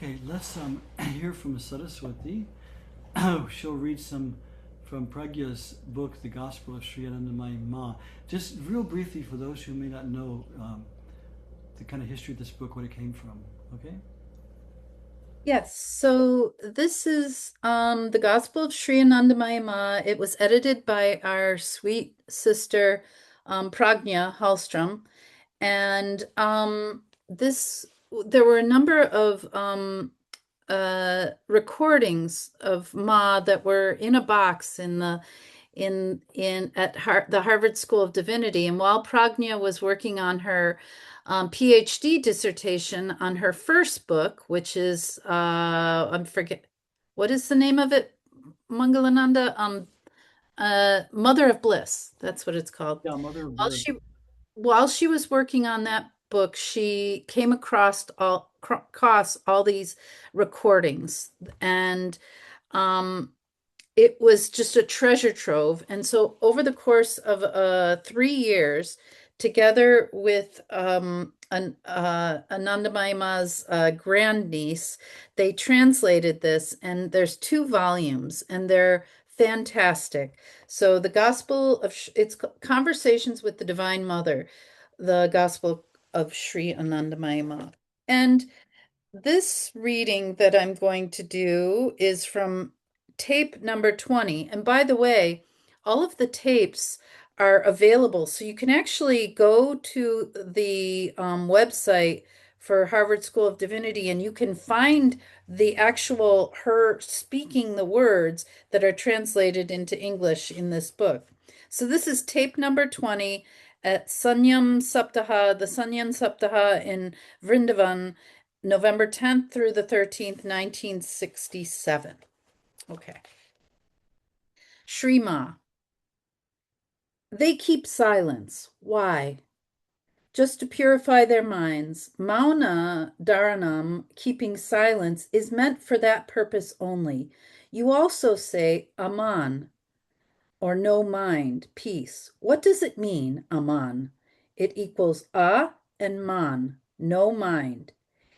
Okay, let's hear from Saraswati. She'll read some from Pragya's book, The Gospel of Sri Anandamayi Ma. Just real briefly for those who may not know the kind of history of this book, what it came from. Okay? Yes, so this is the Gospel of Sri Anandamayi Ma. It was edited by our sweet sister Pragya Hallstrom, and there were a number of recordings of Ma that were in a box in the the Harvard School of Divinity. And while Pragya was working on her PhD dissertation on her first book, which is I forget what is the name of it, Mangalananda, Mother of Bliss. That's what it's called. Yeah, Mother of While Bliss. while she was working on that book, she came across all these recordings, and it was just a treasure trove. And so over the course of 3 years, together with Anandamayi Ma's grandniece, they translated this, and there's 2 volumes, and they're fantastic. So the Gospel of it's Conversations with the Divine Mother, the Gospel of Sri Anandamayi Ma. And this reading that I'm going to do is from tape number 20. And by the way, all of the tapes are available. So you can actually go to the website for Harvard School of Divinity, and you can find the actual her speaking the words that are translated into English in this book. So this is tape number 20 at Sanyam Saptaha, the Sanyam Saptaha in Vrindavan, November 10th through the 13th, 1967. Okay. Shri Ma. They keep silence. Why? Just to purify their minds. Mauna Dharanam, keeping silence, is meant for that purpose only. You also say Aman, or no mind, peace. What does it mean, Aman? It equals A and Man, no mind.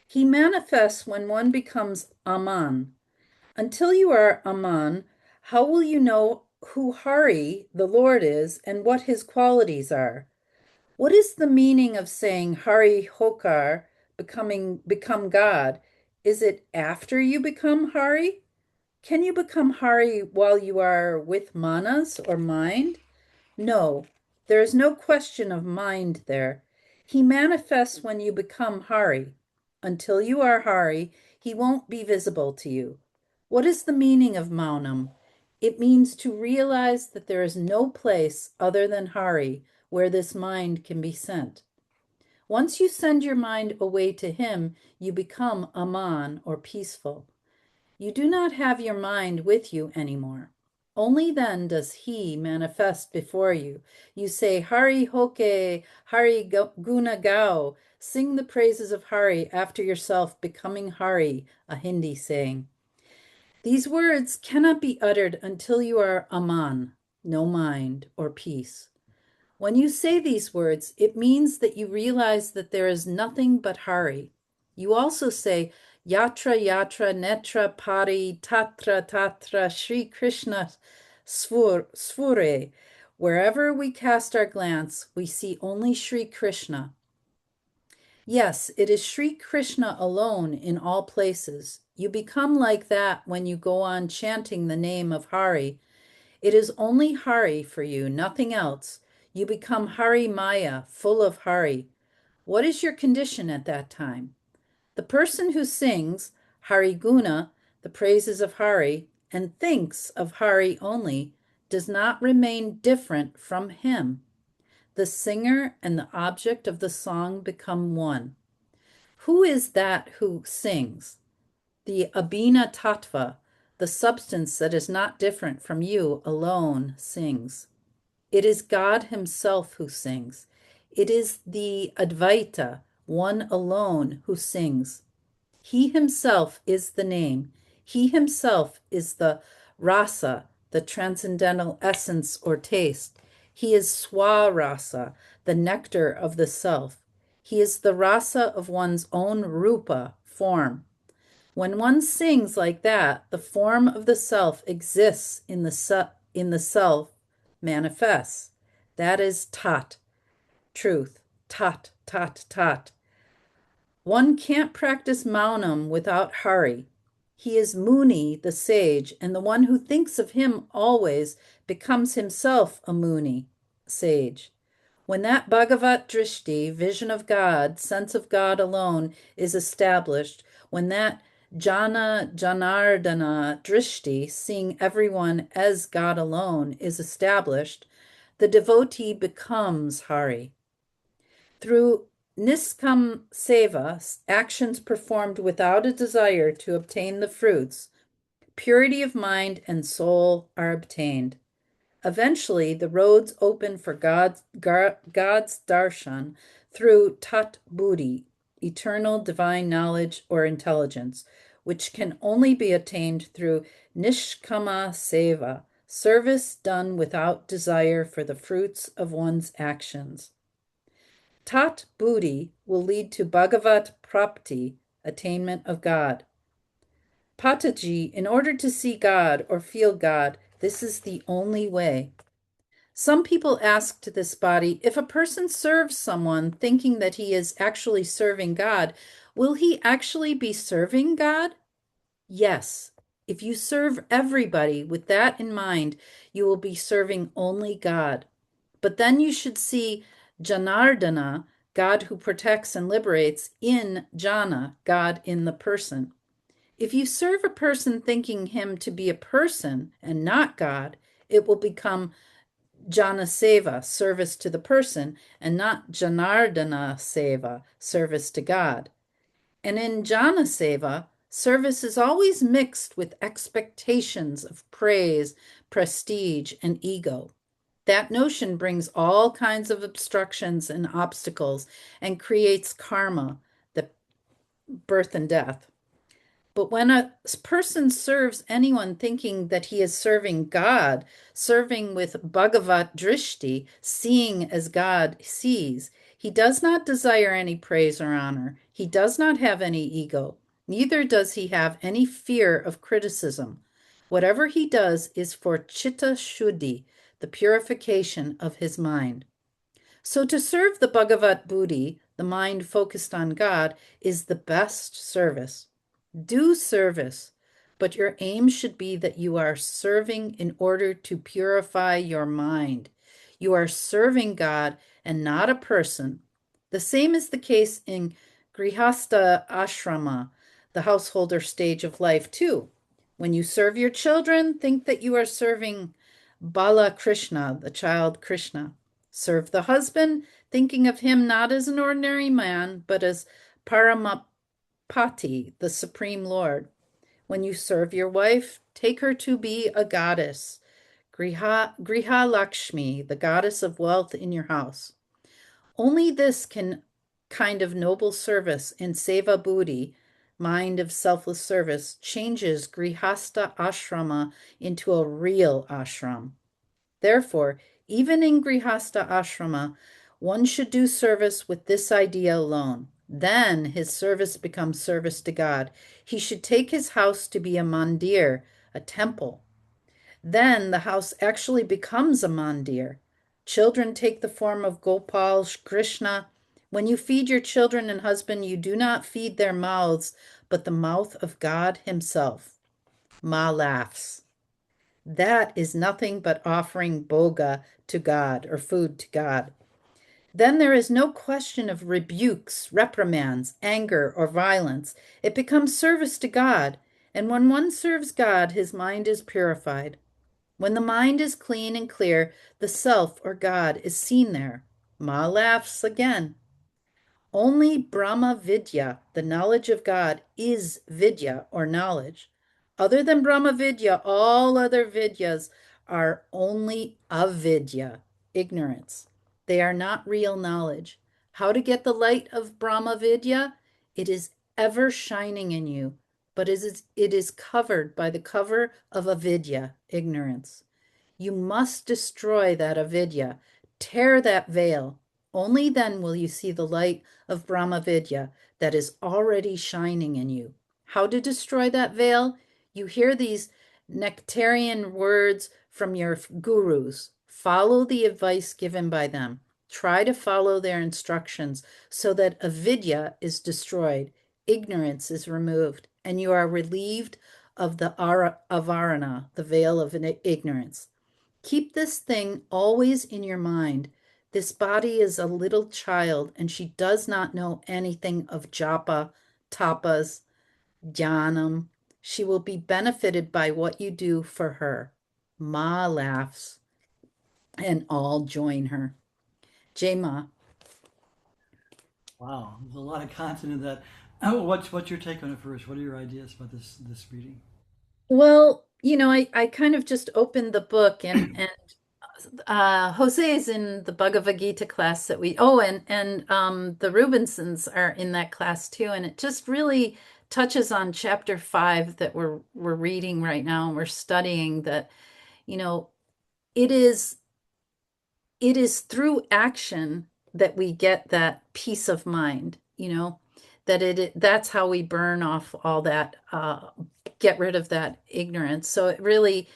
He manifests when one becomes Aman. Until you are Aman, how will you know who Hari, the Lord, is and what his qualities are? What is the meaning of saying Hari Hokar, become God? Is it after you become Hari? Can you become Hari while you are with manas or mind? No, there is no question of mind there. He manifests when you become Hari. Until you are Hari, he won't be visible to you. What is the meaning of Maunam? It means to realize that there is no place other than Hari where this mind can be sent. Once you send your mind away to him, you become Aman, or peaceful. You do not have your mind with you anymore. Only then does he manifest before you. You say, Hari Hoke, Hari Guna Gao. Sing the praises of Hari after yourself, becoming Hari, a Hindi saying. These words cannot be uttered until you are Aman, no mind, or peace. When you say these words, it means that you realize that there is nothing but Hari. You also say, Yatra Yatra Netra Pari Tatra Tatra Sri Krishna Svure. Wherever we cast our glance, we see only Sri Krishna. Yes, it is Sri Krishna alone in all places. You become like that when you go on chanting the name of Hari. It is only Hari for you, nothing else. You become Hari Maya, full of Hari. What is your condition at that time? The person who sings Hari Guna, the praises of Hari, and thinks of Hari only, does not remain different from him. The singer and the object of the song become one. Who is that who sings? The Abhina Tattva, the substance that is not different from you, alone sings. It is God himself who sings. It is the Advaita, one alone, who sings. He himself is the name. He himself is the rasa, the transcendental essence or taste. He is swarasa, the nectar of the self. He is the rasa of one's own rupa, form. When one sings like that, the form of the self exists in the self manifests. That is tat, truth. Tat, tat, tat. One can't practice Maunam without Hari. He is Muni, the sage, and the one who thinks of him always becomes himself a Muni, sage. When that Bhagavat Drishti, vision of God, sense of God alone, is established, when that Jana Janardana Drishti, seeing everyone as God alone, is established, the devotee becomes Hari. Through Niskam Seva, actions performed without a desire to obtain the fruits, purity of mind and soul are obtained. Eventually, the roads open for God's darshan through tat buddhi, eternal divine knowledge or intelligence, which can only be attained through nishkama seva, service done without desire for the fruits of one's actions. Tat buddhi will lead to Bhagavat Prapti, attainment of God. Pataji, in order to see God or feel God, this is the only way. Some people asked this body, if a person serves someone thinking that he is actually serving God, will he actually be serving God? Yes. If you serve everybody with that in mind, you will be serving only God. But then you should see Janardana, God who protects and liberates, in Jana, God in the person. If you serve a person thinking him to be a person and not God, it will become Jana Seva, service to the person, and not Janardana Seva, service to God. And in Jana Seva, service is always mixed with expectations of praise, prestige, and ego. That notion brings all kinds of obstructions and obstacles and creates karma, the birth and death. But when a person serves anyone thinking that he is serving God, serving with Bhagavat Drishti, seeing as God sees, he does not desire any praise or honor. He does not have any ego. Neither does he have any fear of criticism. Whatever he does is for chitta shuddhi, the purification of his mind. So to serve the Bhagavat Buddhi, the mind focused on God, is the best service. Do service, but your aim should be that you are serving in order to purify your mind. You are serving God and not a person. The same is the case in Grihastha Ashrama, the householder stage of life, too. When you serve your children, think that you are serving Bala Krishna, the child Krishna. Serve the husband, thinking of him not as an ordinary man, but as Paramapati, the Supreme Lord. When you serve your wife, take her to be a goddess, Griha Lakshmi, the goddess of wealth in your house. Only this kind of noble service in Seva Buddhi, mind of selfless service, changes Grihastha Ashrama into a real ashram. Therefore, even in Grihastha Ashrama, one should do service with this idea alone. Then his service becomes service to God. He should take his house to be a mandir, a temple. Then the house actually becomes a mandir. Children take the form of Gopal, Krishna. When you feed your children and husband, you do not feed their mouths, but the mouth of God himself. Ma laughs. That is nothing but offering boga to God, or food to God. Then there is no question of rebukes, reprimands, anger, or violence. It becomes service to God. And when one serves God, his mind is purified. When the mind is clean and clear, the self or God is seen there. Ma laughs again. Only Brahma Vidya, the knowledge of God, is Vidya or knowledge. Other than Brahma Vidya, all other Vidyas are only avidya, ignorance. They are not real knowledge. How to get the light of Brahma Vidya? It is ever shining in you, but it is covered by the cover of avidya, ignorance. You must destroy that avidya, tear that veil. Only then will you see the light of Brahma Vidya that is already shining in you. How to destroy that veil? You hear these nectarian words from your gurus. Follow the advice given by them. Try to follow their instructions so that avidya is destroyed, ignorance is removed, and you are relieved of the avarana, the veil of ignorance. Keep this thing always in your mind. This body is a little child, and she does not know anything of japa, tapas, jnanam. She will be benefited by what you do for her. Ma laughs, and all join her. Jai Ma. Wow, there's a lot of content in that. Oh, what's your take on it first? What are your ideas about this reading? Well, I kind of just opened the book and Jose is in the Bhagavad Gita class that and the Rubinsons are in that class too, and it just really touches on chapter 5 that we're reading right now, and we're studying that, you know, it is through action that we get that peace of mind, that's how we burn off all that, get rid of that ignorance. So it really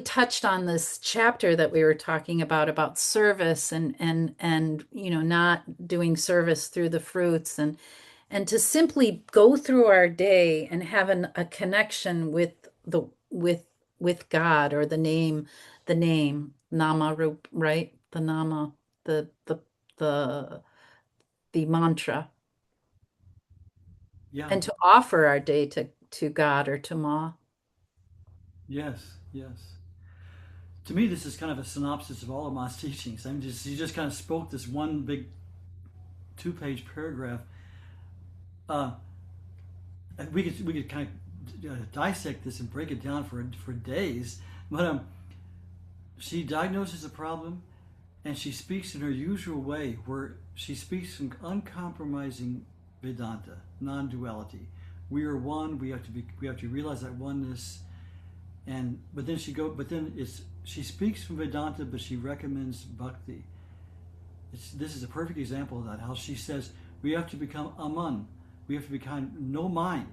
touched on this chapter that we were talking about service and not doing service through the fruits, and to simply go through our day and have a connection with the with God, or the name nama rup, right? The nama, the the mantra, Yeah. and to offer our day to God or to Ma. Yes, yes. To me, this is kind of a synopsis of all of Ma's teachings. I mean, he just kind of spoke this one big 2-page paragraph. We could kind of dissect this and break it down for days. But she diagnoses a problem, and she speaks in her usual way, where she speaks in uncompromising Vedanta, non-duality. We are one. We have to realize that oneness. But then she speaks from Vedanta, but she recommends bhakti. This is a perfect example of that. How she says we have to become aman. We have to become no mind.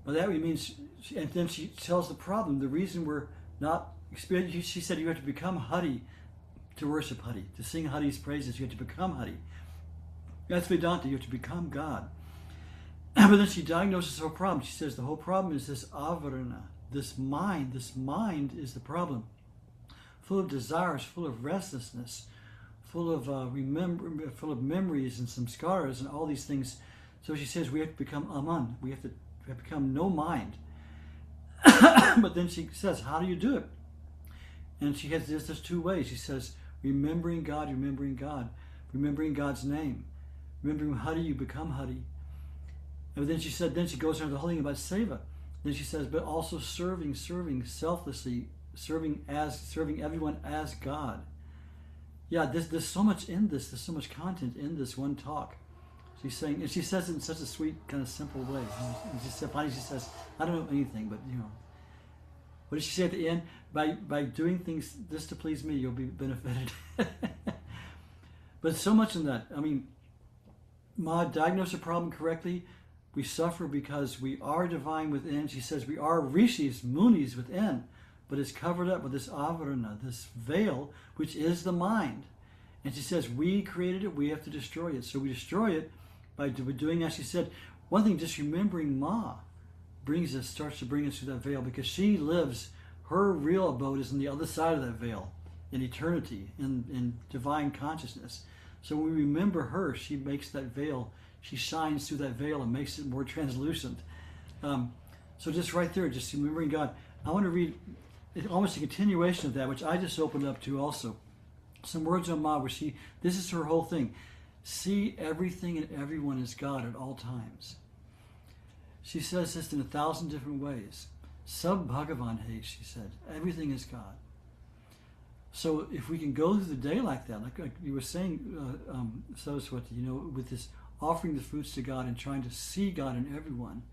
But that means, and then she tells the problem. The reason we're not experiencing. She said you have to become Hari to worship Hari, to sing Hari's praises. You have to become Hari. That's Vedanta. You have to become God. But then she diagnoses her problem. She says the whole problem is this avarana, this mind. This mind is the problem. Full of desires, full of restlessness, full of memories and some scars and all these things. So she says we have to become aman. We have to become no mind. But then she says, how do you do it? And she has there's 2 ways. She says, remembering God, remembering God's name, remembering Hari, you become Hari. And then she goes into the whole thing about seva. Then she says, but also serving selflessly, serving everyone as God. Yeah, there's so much in this. There's so much content in this one talk. She's saying, and she says it in such a sweet, kind of simple way. And finally she says, I don't know anything, but what did she say at the end? By doing things just to please me, you'll be benefited. But so much in that. I mean, Ma diagnosed the problem correctly. We suffer because we are divine within. She says we are rishis, munis within, but it's covered up with this avarana, this veil, which is the mind. And she says we created it, we have to destroy it. So we destroy it by doing, as she said, one thing, just remembering Ma starts to bring us through that veil, because she lives, her real abode is on the other side of that veil, in eternity, in divine consciousness. So when we remember her, she makes that veil, she shines through that veil and makes it more translucent. So just right there, just remembering God. I want to read almost a continuation of that, which I just opened up to also. Some words on Ma, where this is her whole thing. See everything and everyone as God at all times. She says this in 1,000 different ways. Sab Bhagavan Hai, she said. Everything is God. So if we can go through the day like that, like you were saying, Saraswati, with this offering the fruits to God and trying to see God in everyone,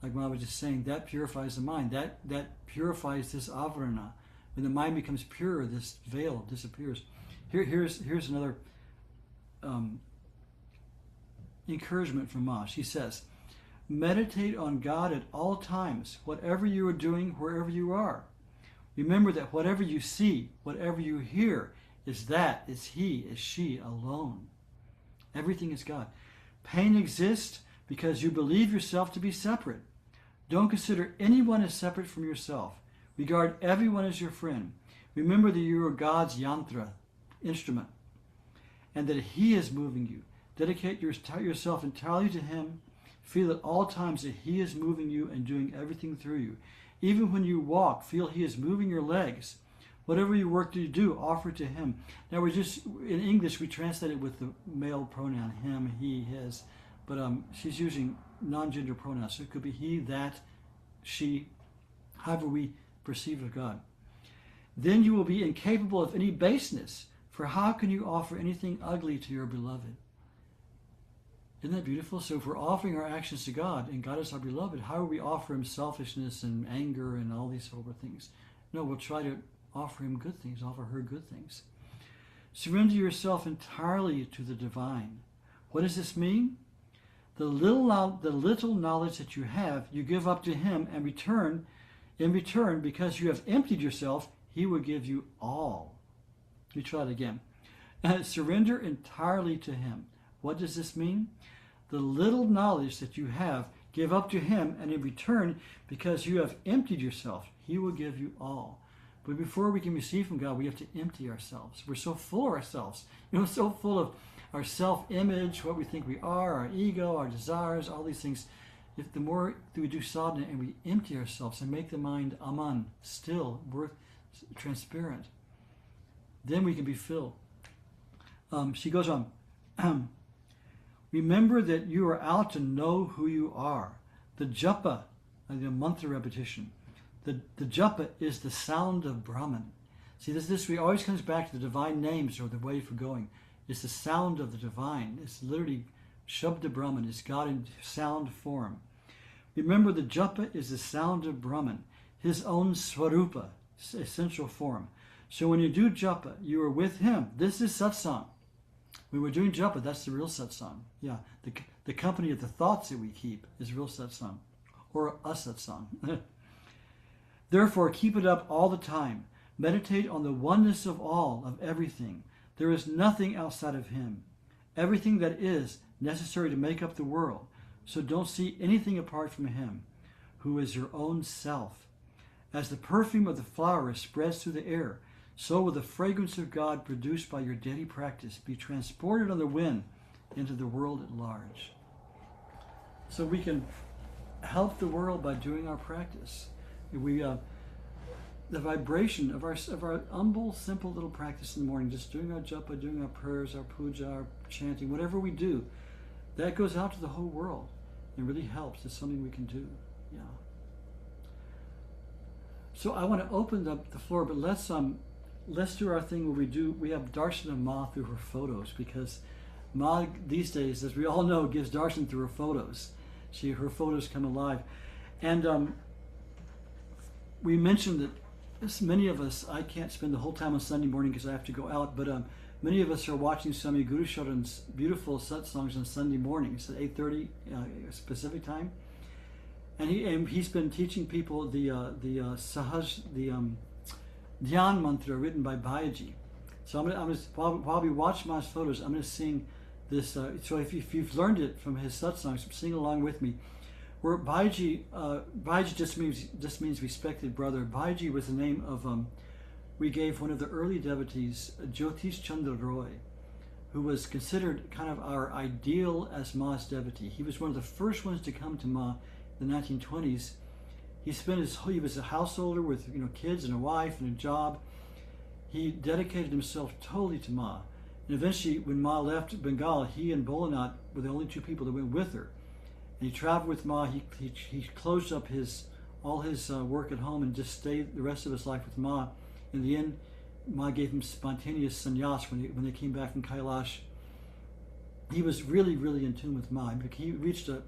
like Ma was just saying, that purifies the mind. That purifies this avarana. When the mind becomes pure, this veil disappears. Here's another encouragement from Ma. She says, Meditate on God at all times, whatever you are doing, wherever you are. Remember that whatever you see, whatever you hear, is he, is she alone. Everything is God. Pain exists because you believe yourself to be separate. Don't consider anyone as separate from yourself. Regard everyone as your friend. Remember that you are God's yantra, instrument, and that he is moving you. Dedicate yourself entirely to him. Feel at all times that he is moving you and doing everything through you. Even when you walk, feel he is moving your legs. Whatever you work to do, offer it to him. Now in English, we translate it with the male pronoun, him, he, his, but she's using non-gender pronouns. So it could be he, that, she, however we perceive of God. Then you will be incapable of any baseness, for how can you offer anything ugly to your beloved? Isn't that beautiful? So if we're offering our actions to God, and God is our beloved, how will we offer him selfishness and anger and all these horrible things? No, we'll try to offer him good things, offer her good things. Surrender yourself entirely to the divine. What does this mean? The little knowledge that you have, you give up to him, and in return, because you have emptied yourself, he will give you all. Let me try it again. Surrender entirely to him. What does this mean? The little knowledge that you have, give up to him, and in return, because you have emptied yourself, he will give you all. But before we can receive from God, we have to empty ourselves. We're so full of ourselves, so full of our self-image, what we think we are, our ego, our desires, all these things. If the more we do sadhana and we empty ourselves and make the mind aman, still, transparent, then we can be filled. She goes on. Remember that you are out to know who you are. The japa, the mantra repetition, the japa is the sound of Brahman. See, this always comes back to the divine names or the way for going. It's the sound of the divine. It's literally Shabda Brahman. It's God in sound form. Remember, the japa is the sound of Brahman, his own swarupa, essential form. So when you do japa, you are with him. This is satsang. When we're doing japa, that's the real satsang. Yeah, the company of the thoughts that we keep is real satsang, or asatsang. Therefore, keep it up all the time. Meditate on the oneness of all, of everything. There is nothing outside of him. Everything that is necessary to make up the world. So don't see anything apart from him, who is your own self. As the perfume of the flower spreads through the air, so will the fragrance of God produced by your daily practice be transported on the wind into the world at large. So we can help the world by doing our practice. The vibration of our humble, simple little practice in the morning, just doing our japa, doing our prayers, our puja, our chanting, whatever we do, that goes out to the whole world and really helps. It's something we can do. Yeah. So I want to open up the floor, but let's do our thing where we have darshan of Ma through her photos, because Ma these days, as we all know, gives darshan through her photos. Her photos come alive. And we mentioned that many of us, I can't spend the whole time on Sunday morning because I have to go out, but many of us are watching Swami Guru Sharan's beautiful satsangs on Sunday mornings at 8:30 specific time. And he's been teaching people the Dhyan mantra written by Bhayaji. So I'm gonna while we watch Ma's photos, I'm going to sing this. So if you've learned it from his satsangs, sing along with me. Where Bhayaji just means respected brother. Bhayaji was the name of we gave one of the early devotees, Jyotish Chandra Roy, who was considered kind of our ideal as Ma's devotee. He was one of the first ones to come to Ma in the 1920s. He was a householder with kids and a wife and a job. He dedicated himself totally to Ma. And eventually, when Ma left Bengal, he and Bholenath were the only two people that went with her. And he traveled with Ma. He closed up all his work at home and just stayed the rest of his life with Ma. In the end, Ma gave him spontaneous sannyas when they came back from Kailash. He was really, really in tune with Ma. He reached an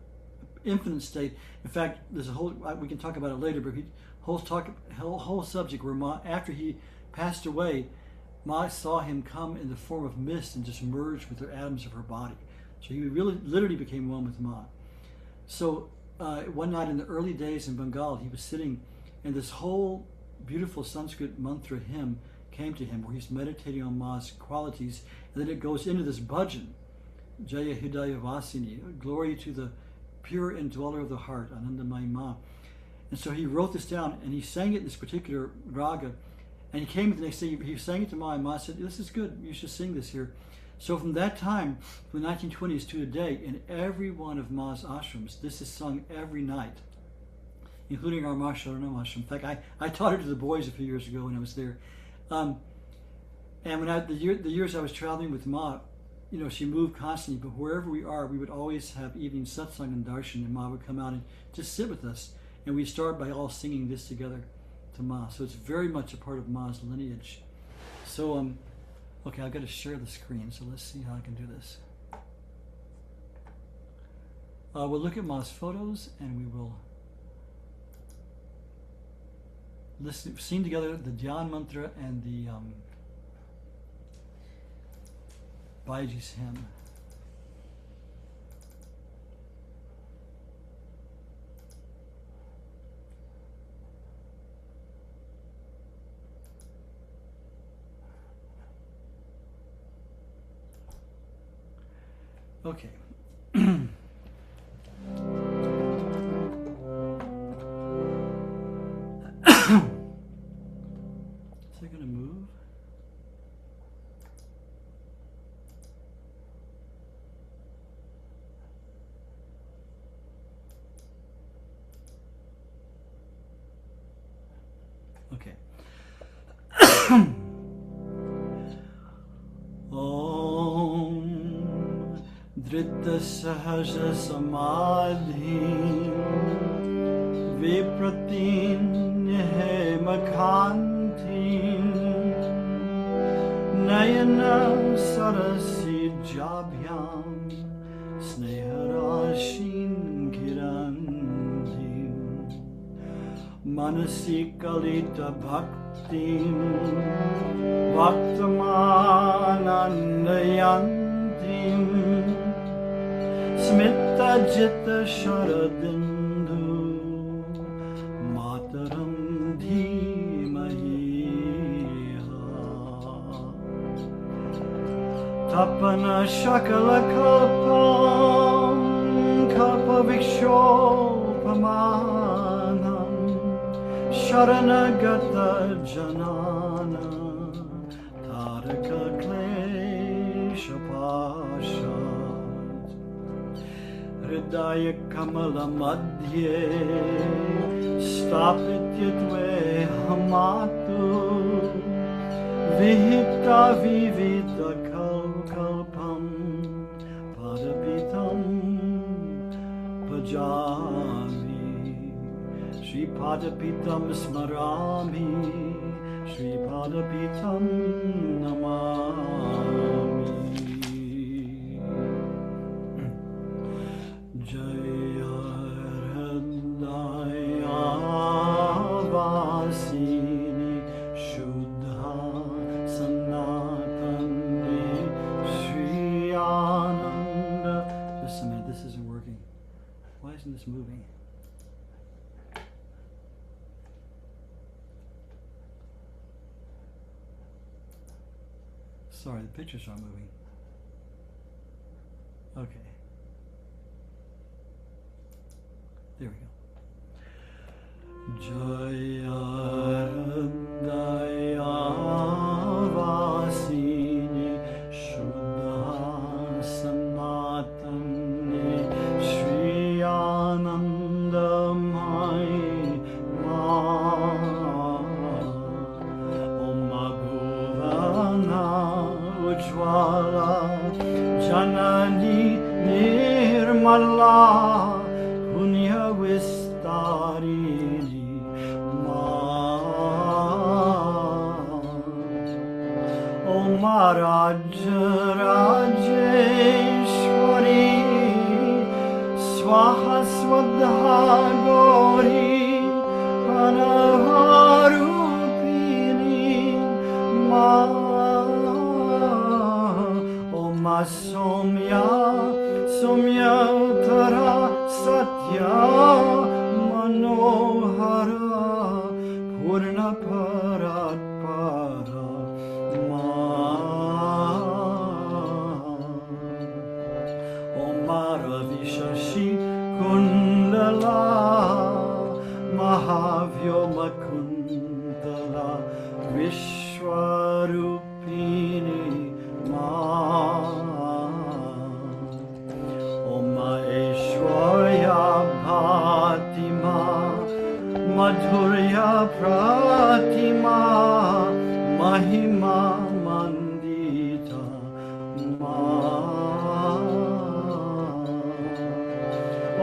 infinite state. In fact, there's we can talk about it later, but whole subject where Ma, after he passed away, Ma saw him come in the form of mist and just merge with the atoms of her body. So he really, literally became one with Ma. So one night in the early days in Bengal, he was sitting, and this whole beautiful Sanskrit mantra hymn came to him, where he's meditating on Ma's qualities, and then it goes into this bhajan, Jaya Hidaya Vasini, glory to the pure indweller of the heart, Anandamayi Ma. And so he wrote this down, and he sang it in this particular raga, and he came the next day, he sang it to Ma, and Ma said, this is good, you should sing this here. So from that time, from the 1920s to today, in every one of Ma's ashrams, this is sung every night, including our Ma Sharanam ashram. In fact, I taught it to the boys a few years ago when I was there. And when the years I was traveling with Ma, you know, she moved constantly, but wherever we are, we would always have evening satsang and darshan, and Ma would come out and just sit with us. And we start by all singing this together to Ma. So it's very much a part of Ma's lineage. So, okay, I've got to share the screen, so let's see how I can do this. We'll look at Ma's photos, and we will sing together the Dhyan mantra and the Baiji's hymn. Okay. Is it going to move? Okay. Drita sahaja samadhi vipratin he makhanti nayana sarasi jabhyam sneharashin kiranti manasi kalita bhaktim bhaktamanandayantim Smita Jita Sharadindu Mataram Dhimahiha Tapana Shakala Kalpam Kalpa Vikshopamanam Sharanagata Janana Taraka Klesha Pasha Hridaya Kamala Madhye Stapityatve Hamatu Vihita Vivita Kalpam Padapitam Pajami Shri Padapitam Smarami Shri Padapitam Namami Jaya Hridaya Vasini Shuddha Sanatani Shri Ananda. Just a minute, this isn't working. Why isn't this moving? Sorry, the pictures aren't moving. Okay. There we go. Jaya Hridaya Vasini Shuddha Sanatani Shri Anandamayi Ma Om Bhuvana Ujjvala Janani Nirmala Punya Vistarini Ma Om Raja Rajeshwari Swaha Swadha Gauri Pranavarupini Ma Om Somya Somya Tara Satya para Purna Parat Para Ma Om Maravishashi Kundala Mahavyoma Kundala Vishwarupini Ma Om Maeshwarya Bhatima Madhurya Pratima Mahima Mandita Ma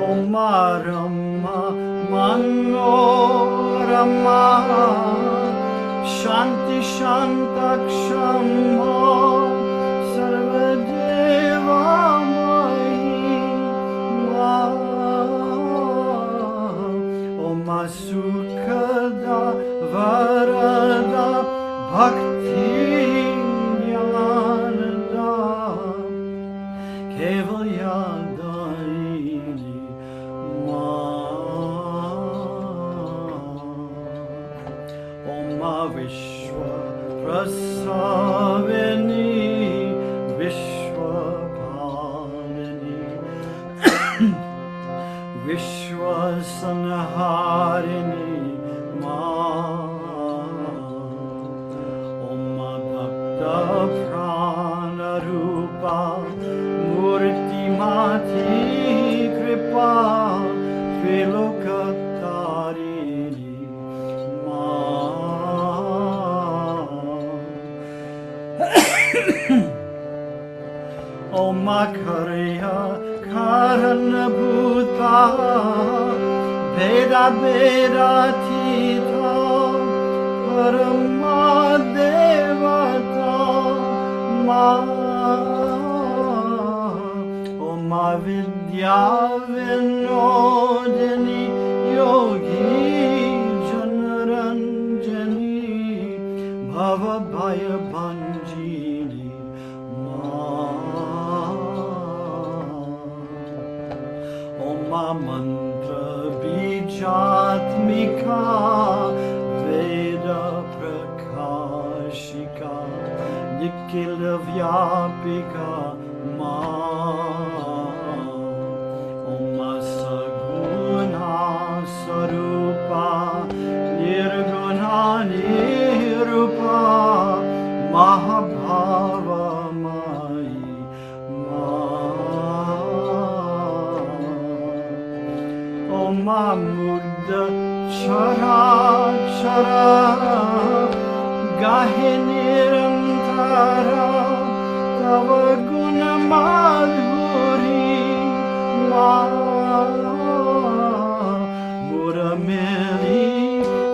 Om Marama Manorama Shanti Shantakshama Sarvadeva Mahi Ma Om Sukhada Varada Bhakti Jnanada Kevalyadaini Ma Om Vishwa Prasavini Vishwapalini Vishwasanharini Ma Om Bhakta Pranarupa Murti Mati Kripa Trilokatarini Ma Om Karya Karana Bhuta Veda Veda Tita Parama Devata Ma Om Vidya Vinodini Yogi Janaranjani Bhava Bhaya Bhanjini Mantra Bijatmika Veda Prakashika Nikhila Vyapika Ma Om Saguna Sarupa Nirguna Nirupa Mahabhava Mai Murda Chara Chara Gahe Nirantara Tava Guna Madhuri Ma Murameli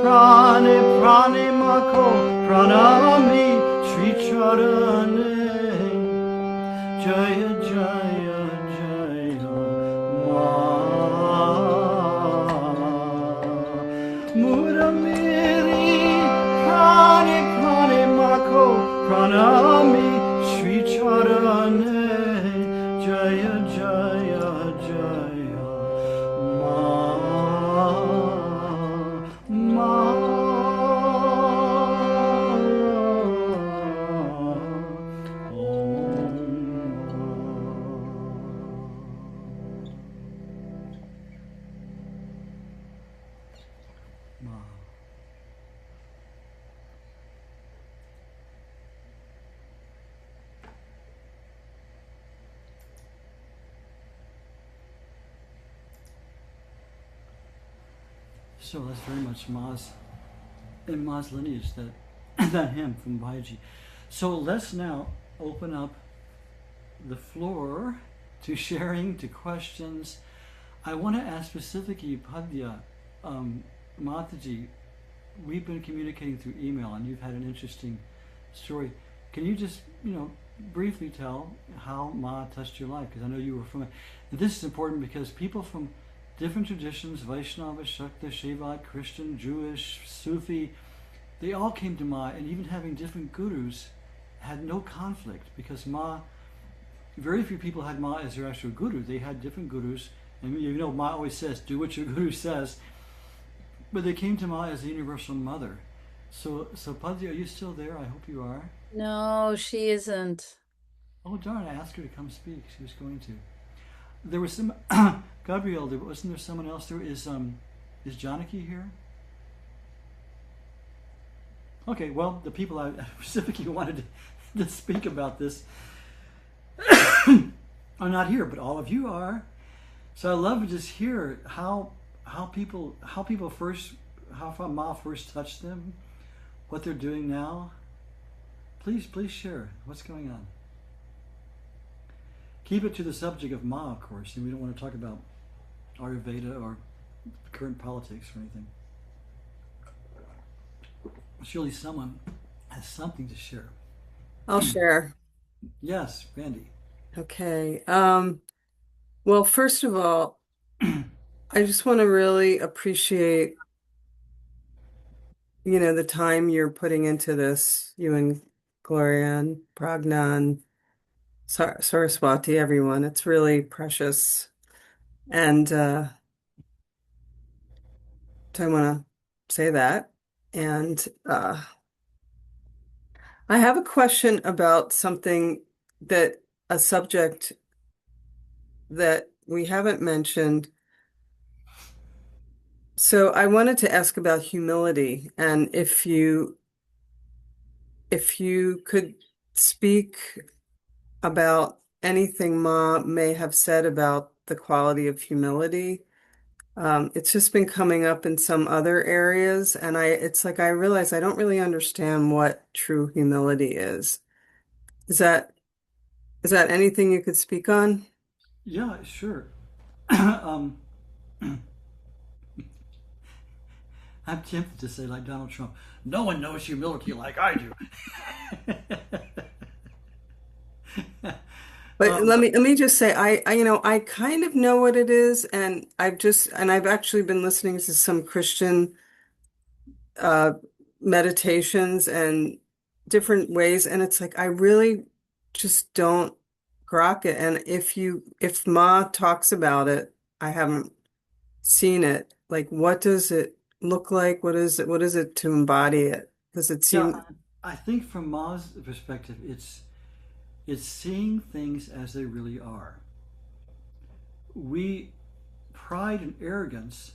Prane Prane Mako Pranami Sri Charane Jaya Jaya Jaya Ma Muramiri Prane Prane Mako Pranami Sri Charane Jaya Jaya Jaya Ma So that's very much Ma's lineage, that hymn from Bhaiji. So let's now open up the floor to sharing, to questions. I want to ask specifically, Padya, Mataji, we've been communicating through email and you've had an interesting story. Can you just, briefly tell how Ma touched your life? Because I know you were from it. And this is important because people from different traditions, Vaishnava, Shakta, Shaivat, Christian, Jewish, Sufi, they all came to Ma, and even having different gurus had no conflict because Ma, very few people had Ma as their actual guru. They had different gurus, and Ma always says, do what your guru says. But they came to Ma as the universal mother. So Padre, are you still there? I hope you are. No, she isn't. Oh darn! I asked her to come speak. She was going to. There was some Gabriel. Wasn't there someone else? There is Janaki here? Okay. Well, the people I specifically wanted to speak about this are not here, but all of you are. So I love to just hear how people first, how Ma first touched them, what they're doing now. Please share what's going on. Keep it to the subject of Ma, of course, and we don't want to talk about Ayurveda or current politics or anything. Surely someone has something to share. I'll share. Yes, Randy. Okay. Well, first of all, I just want to really appreciate, the time you're putting into this, you and Gloria and Pragna and Saraswati, everyone. It's really precious. And so I want to say that. And I have a question about a subject that we haven't mentioned. So I wanted to ask about humility, and if you could speak about anything Ma may have said about the quality of humility. It's just been coming up in some other areas, and it's like I realize I don't really understand what true humility is. Is that anything you could speak on? Yeah, sure. I'm tempted to say like Donald Trump, no one knows humility like I do. But let me just say, I kind of know what it is, and I've actually been listening to some Christian meditations and different ways, and it's like I really just don't grok it. And if Ma talks about it, I haven't seen it. Like, what does it look like? What is it to embody it? Does it seem? Yeah, I think from Ma's perspective, it's seeing things as they really are. Pride and arrogance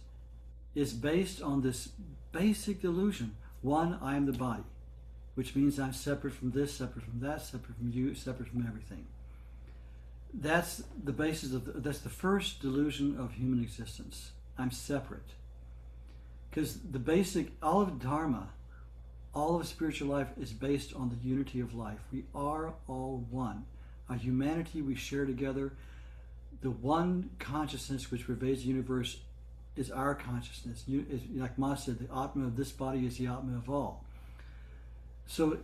is based on this basic delusion. One, I am the body, which means I'm separate from this, separate from that, separate from you, separate from everything. That's the basis that's the first delusion of human existence. I'm separate. Because all of Dharma, all of spiritual life is based on the unity of life. We are all one. Our humanity we share together. The one consciousness which pervades the universe is our consciousness. Like Ma said, the Atma of this body is the Atma of all. So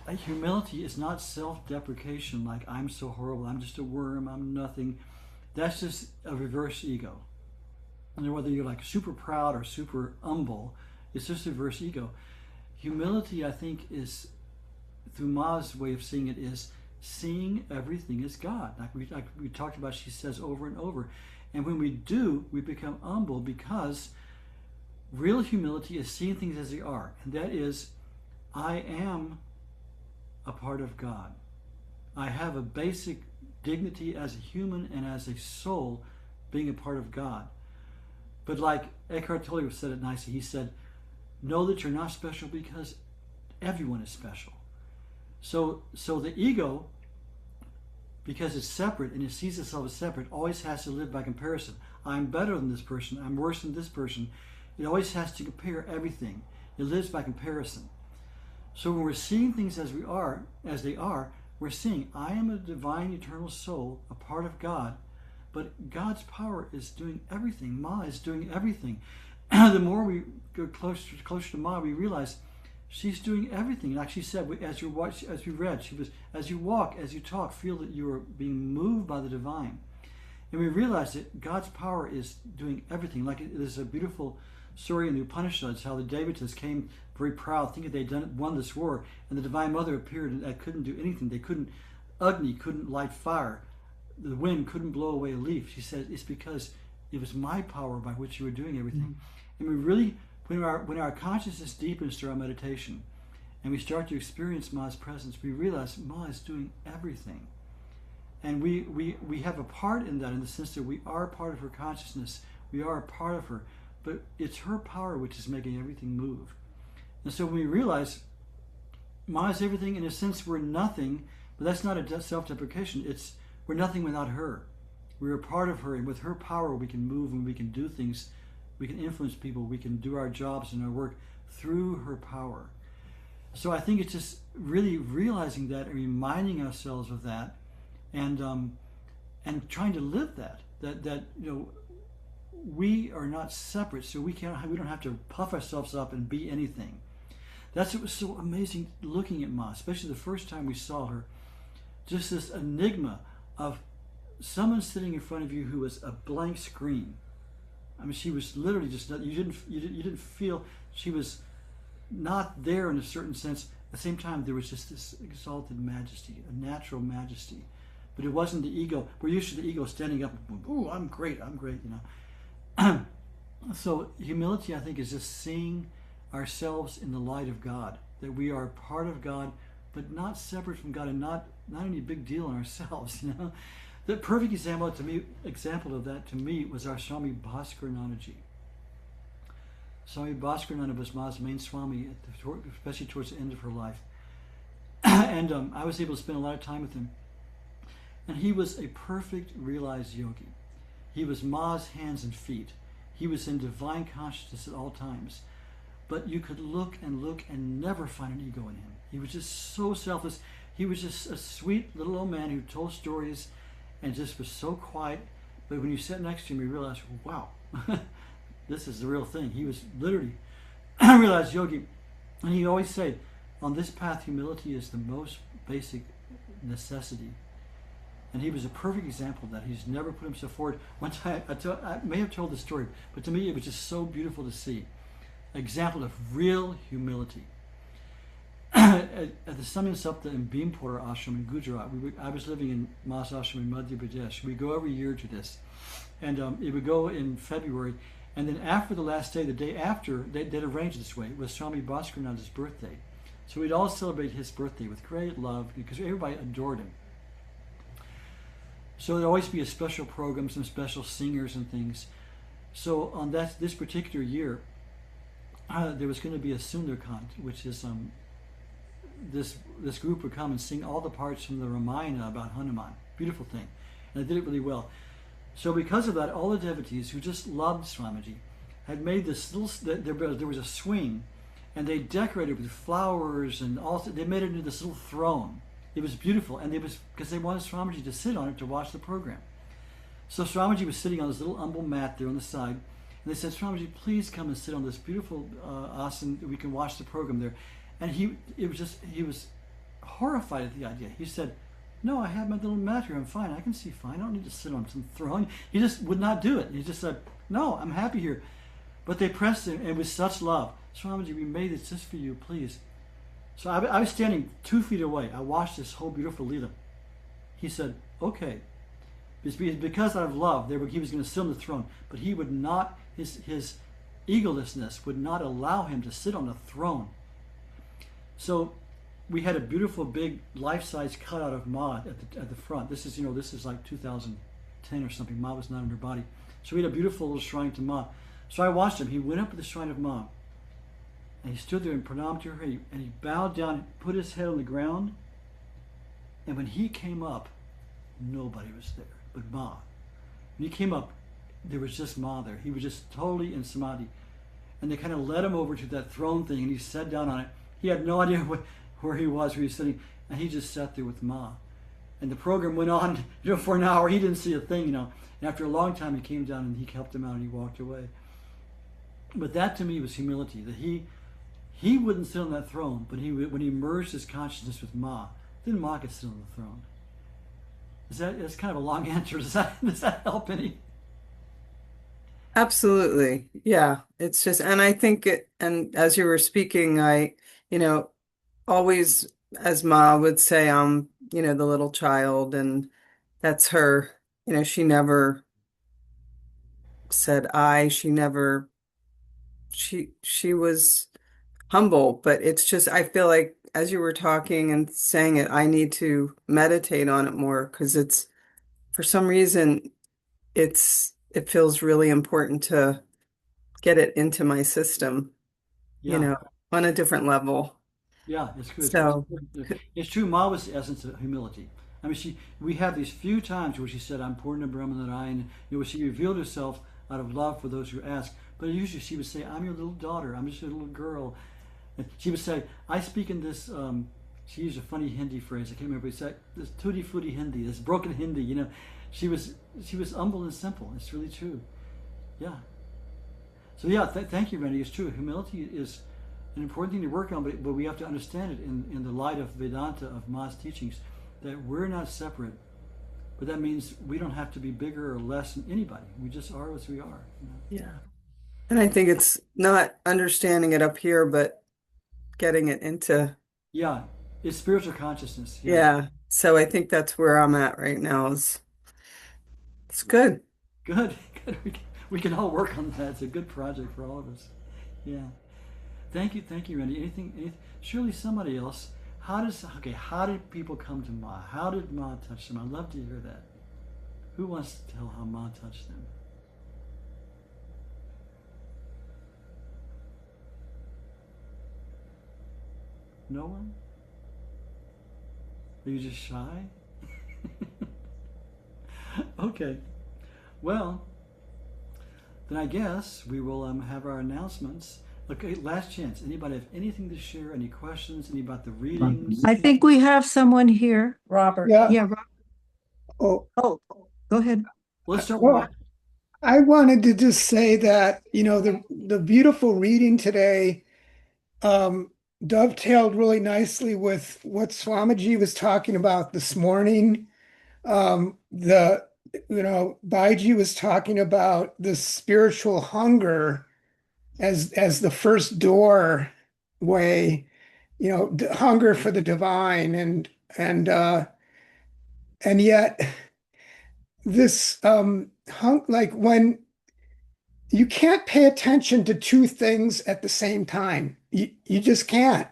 humility is not self-deprecation, like I'm so horrible, I'm just a worm, I'm nothing. That's just a reverse ego. And whether you're like super proud or super humble, it's just a reverse ego. Humility, I think, is, through Ma's way of seeing it, is seeing everything as God. Like we talked about, she says over and over. And when we do, we become humble, because real humility is seeing things as they are. And that is, I am a part of God. I have a basic dignity as a human and as a soul, being a part of God. But like Eckhart Tolle said it nicely, he said, know that you're not special because everyone is special. So the ego, because it's separate and it sees itself as separate, always has to live by comparison. I'm better than this person, I'm worse than this person. It always has to compare everything. It lives by comparison. So when we're seeing things as they are, we're seeing, I am a divine eternal soul, a part of God, but God's power is doing everything. Ma is doing everything. The more we go closer to Ma, we realize she's doing everything. Like she said, as we read, she was, as you walk, as you talk, feel that you are being moved by the divine. And we realize that God's power is doing everything. Like there's a beautiful story in the Upanishads, how the Devatas came very proud, thinking they'd won this war, and the Divine Mother appeared and couldn't do anything. Agni couldn't light fire. The wind couldn't blow away a leaf. She said, it's because it was my power by which you were doing everything. And we really, when our consciousness deepens through our meditation, and we start to experience Ma's presence, we realize Ma is doing everything. And we have a part in that, in the sense that we are part of her consciousness. We are a part of her. But it's her power which is making everything move. And so when we realize Ma is everything, in a sense we're nothing, but that's not a self-deprecation. It's we're nothing without her. We're a part of her, and with her power we can move and we can do things. We can influence people. We can do our jobs and our work through her power. So I think it's just really realizing that and reminding ourselves of that, and trying to live that we are not separate, so we don't have to puff ourselves up and be anything. That's what was so amazing looking at Ma, especially the first time we saw her. Just this enigma of someone sitting in front of you who was a blank screen. I mean, she was literally just not, you didn't feel she was not there in a certain sense. At the same time, there was just this exalted majesty, a natural majesty. But it wasn't the ego. We're used to the ego standing up, ooh, I'm great, So humility, I think, is just seeing ourselves in the light of God, that we are part of God, but not separate from God, and not any big deal in ourselves. The perfect example of that to me was our Swami Bhaskarnanaji. Swami Bhaskarnana was Ma's main Swami, especially towards the end of her life. And I was able to spend a lot of time with him. And he was a perfect realized yogi. He was Ma's hands and feet. He was in divine consciousness at all times. But you could look and never find an ego in him. He was just so selfless. He was just a sweet little old man who told stories and just was so quiet. But when you sat next to him, you realized, wow, this is the real thing. He was literally a realized yogi. And he always said, on this path, humility is the most basic necessity. And he was a perfect example of that. He's never put himself forward. One time, I may have told the story, but to me it was just so beautiful to see. An example of real humility. At the Samya Sapta in Bhimpur ashram in Gujarat, I was living in Ma's ashram in Madhya Pradesh. We go every year to this. And it would go in February. And then after the last day, the day after, they'd arranged this way. It was Swami Bhaskarnana's birthday. So we'd all celebrate his birthday with great love because everybody adored him. So there'd always be a special program, some special singers and things. So on this particular year, there was going to be a Sundarkand, which is this group would come and sing all the parts from the Ramayana about Hanuman. Beautiful thing. And they did it really well. So because of that, all the devotees who just loved Swamiji had made this little, there was a swing, and they decorated with flowers and also they made it into this little throne. It was beautiful, and because they wanted Swamiji to sit on it to watch the program. So Swamiji was sitting on this little humble mat there on the side, and they said, Swamiji, please come and sit on this beautiful asana, we can watch the program there. And he was horrified at the idea. He said, no, I have my little mat here, I'm fine, I can see fine, I don't need to sit on some throne. He just would not do it. He just said, no, I'm happy here. But they pressed him, and with such love, Swamiji, we made this just for you, please. So I was standing 2 feet away. I watched this whole beautiful Leela. He said, okay. Because out of love, he was going to sit on the throne. But he would not, his egolessness would not allow him to sit on the throne. So we had a beautiful big life-size cutout of Ma at the front. This is like 2010 or something. Ma was not in her body. So we had a beautiful little shrine to Ma. So I watched him. He went up to the shrine of Ma. And he stood there and pranam to her, and he bowed down, put his head on the ground. And when he came up, nobody was there but Ma. When he came up, there was just Ma there. He was just totally in samadhi. And they kind of led him over to that throne thing, and he sat down on it. He had no idea where he was sitting, and he just sat there with Ma. And the program went on, for an hour. He didn't see a thing, And after a long time, he came down and he helped him out, and he walked away. But that to me was humility, that he wouldn't sit on that throne, but when he merged his consciousness with Ma, then Ma could sit on the throne. That's kind of a long answer. Does that help any? Absolutely. Yeah. It's just, and I think and as you were speaking, always, as Ma would say, the little child, and that's her, she never said she never she was humble, but it's just I feel like as you were talking and saying it, I need to meditate on it more because it's for some reason it feels really important to get it into my system, you Yeah. know, on a different level. Yeah, it's good. So, It's true. Ma was the essence of humility. I mean, we have these few times where she said, "I'm Purna Brahmanarayan," she revealed herself out of love for those who ask. But usually she would say, "I'm your little daughter. I'm just a little girl." And she would say, "I speak in this." She used a funny Hindi phrase. I can't remember. It's like this tutti frutti Hindi, this broken Hindi. She was humble and simple. It's really true. Yeah. So yeah, thank you, Randy. It's true. Humility is an important thing to work on, but we have to understand it in the light of Vedanta, of Ma's teachings, that we're not separate. But that means we don't have to be bigger or less than anybody. We just are as we are. yeah. And I think it's not understanding it up here, but getting it into. Yeah, it's spiritual consciousness. Yeah. So I think that's where I'm at right now it's good. Good. We can all work on that. It's a good project for all of us. Yeah. Thank you, Randy. Anything? Surely somebody else. How did people come to Ma? How did Ma touch them? I'd love to hear that. Who wants to tell how Ma touched them? No one? Are you just shy? Okay. Well, then I guess we will have our announcements. Okay, last chance. Anybody have anything to share? Any questions? Any about the readings? I think we have someone here. Robert. Yeah. Robert. Oh, Go ahead. Let's start with well, I wanted to just say that, the beautiful reading today dovetailed really nicely with what Swamiji was talking about this morning. Baiji was talking about the spiritual hunger as the first doorway, hunger for the divine, and yet this like when you can't pay attention to two things at the same time, you just can't.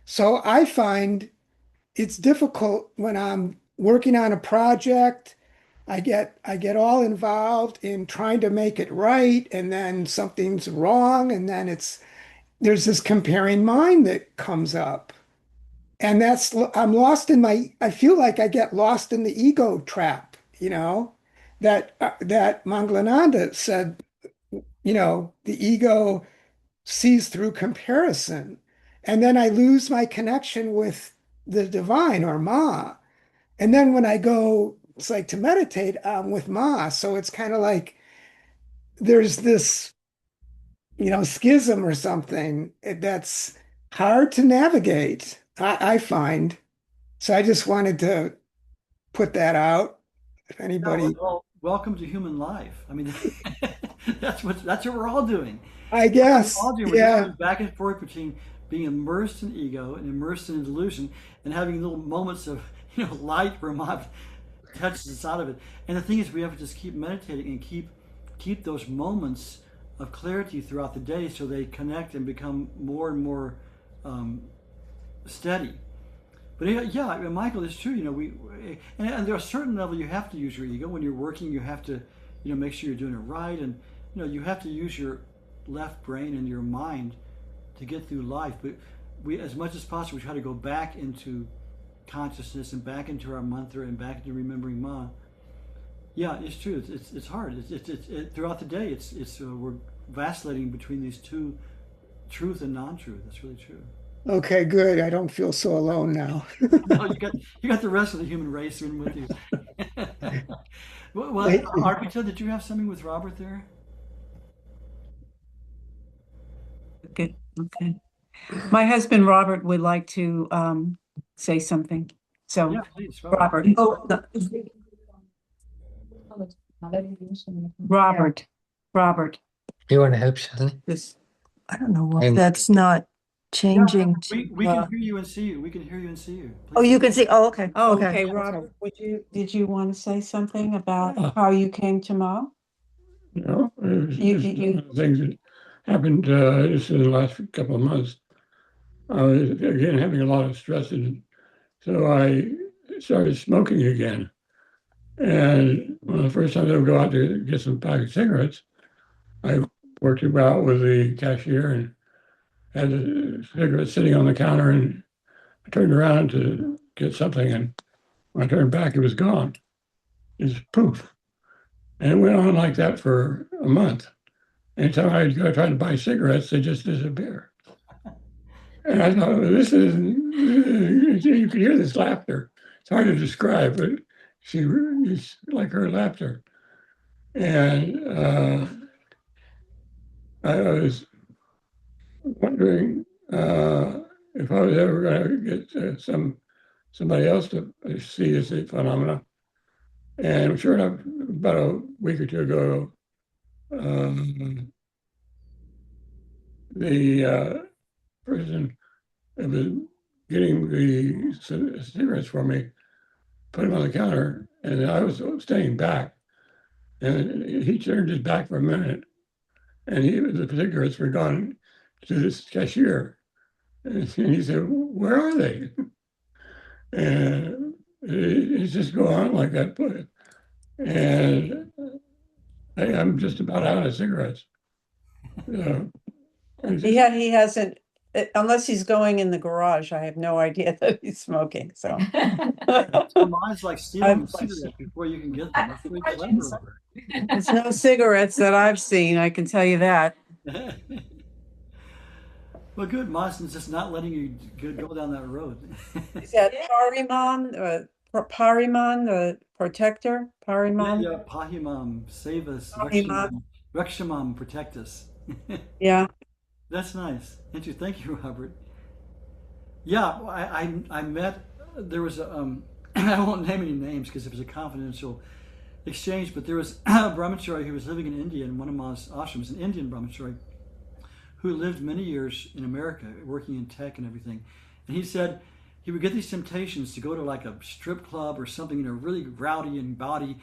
So I find it's difficult when I'm working on a project. I get all involved in trying to make it right, and then something's wrong, and then there's this comparing mind that comes up. And I feel like I get lost in the ego trap, that Mangalananda said, the ego sees through comparison. And then I lose my connection with the divine or Ma. And then when I go, it's like to meditate, with Ma. So it's kind of like there's this, schism or something that's hard to navigate, I find. So I just wanted to put that out. If anybody, well, welcome to human life. I mean, that's what we're all doing. I guess, we're all doing. We're just going back and forth between being immersed in ego and immersed in delusion, and having little moments of light where Ma touches us out of it. And the thing is, we have to just keep meditating and keep those moments of clarity throughout the day, so they connect and become more and more steady. But yeah, Michael, it's true. And there's a certain level you have to use your ego when you're working. You have to, make sure you're doing it right, and you have to use your left brain and your mind to get through life. But we, as much as possible, we try to go back into consciousness and back into our mantra and back into remembering Ma. Yeah, it's true. It's hard. Throughout the day. We're vacillating between these two, truth and non-truth. That's really true. okay, good. I don't feel so alone now. No, you got the rest of the human race in with you. Well, Arpita, did you have something with Robert there? Okay. My husband Robert would like to say something. So Yeah, please, Robert. Robert. You want to help, Shalini? I don't know what that's not changing. We can hear you and see you. We can hear you and see you. Oh, you can see. Oh, okay. Oh, okay. Robert, did you want to say something about how you came to Ma? You happened just in the last couple of months. I was again having a lot of stress, and so I started smoking again. And one of the first times I would go out to get some pack of cigarettes, I worked about with the cashier and had the cigarette sitting on the counter, and I turned around to get something, and when I turned back, it was gone. It was poof. And it went on like that for a month. Anytime I'd go try to buy cigarettes, they just disappear. And I thought, well, this is, you could hear this laughter. It's hard to describe, but it's like her laughter. And I was wondering if I was ever going to get somebody else to see this phenomena. And sure enough, about a week or two ago, the person that was getting the cigarettes for me put them on the counter, and I was staying back. And he turned his back for a minute, and the cigarettes were gone to this cashier. And he said, "Where are they?" And it's just go on like that. And I'm just about out of cigarettes. He hasn't, unless he's going in the garage. I have no idea that he's smoking. So Mine's like stealing cigarettes before you can get them. That's pretty clever. there's no cigarettes that I've seen. I can tell you that. Well, good. Marston's just not letting you go down that road. Is that Pariman, Pariman, the protector? Pariman? Yeah, Pahimam, save us. Pahimam. Rakshamam, protect us. Yeah. That's nice. Thank you, Robert. Yeah, I met, there was a, I won't name any names because it was a confidential exchange, but there was a brahmachari who was living in India in one of my ashrams, an Indian brahmachari, who lived many years in America, working in tech and everything. And he said he would get these temptations to go to like a strip club or something, really rowdy and bawdy.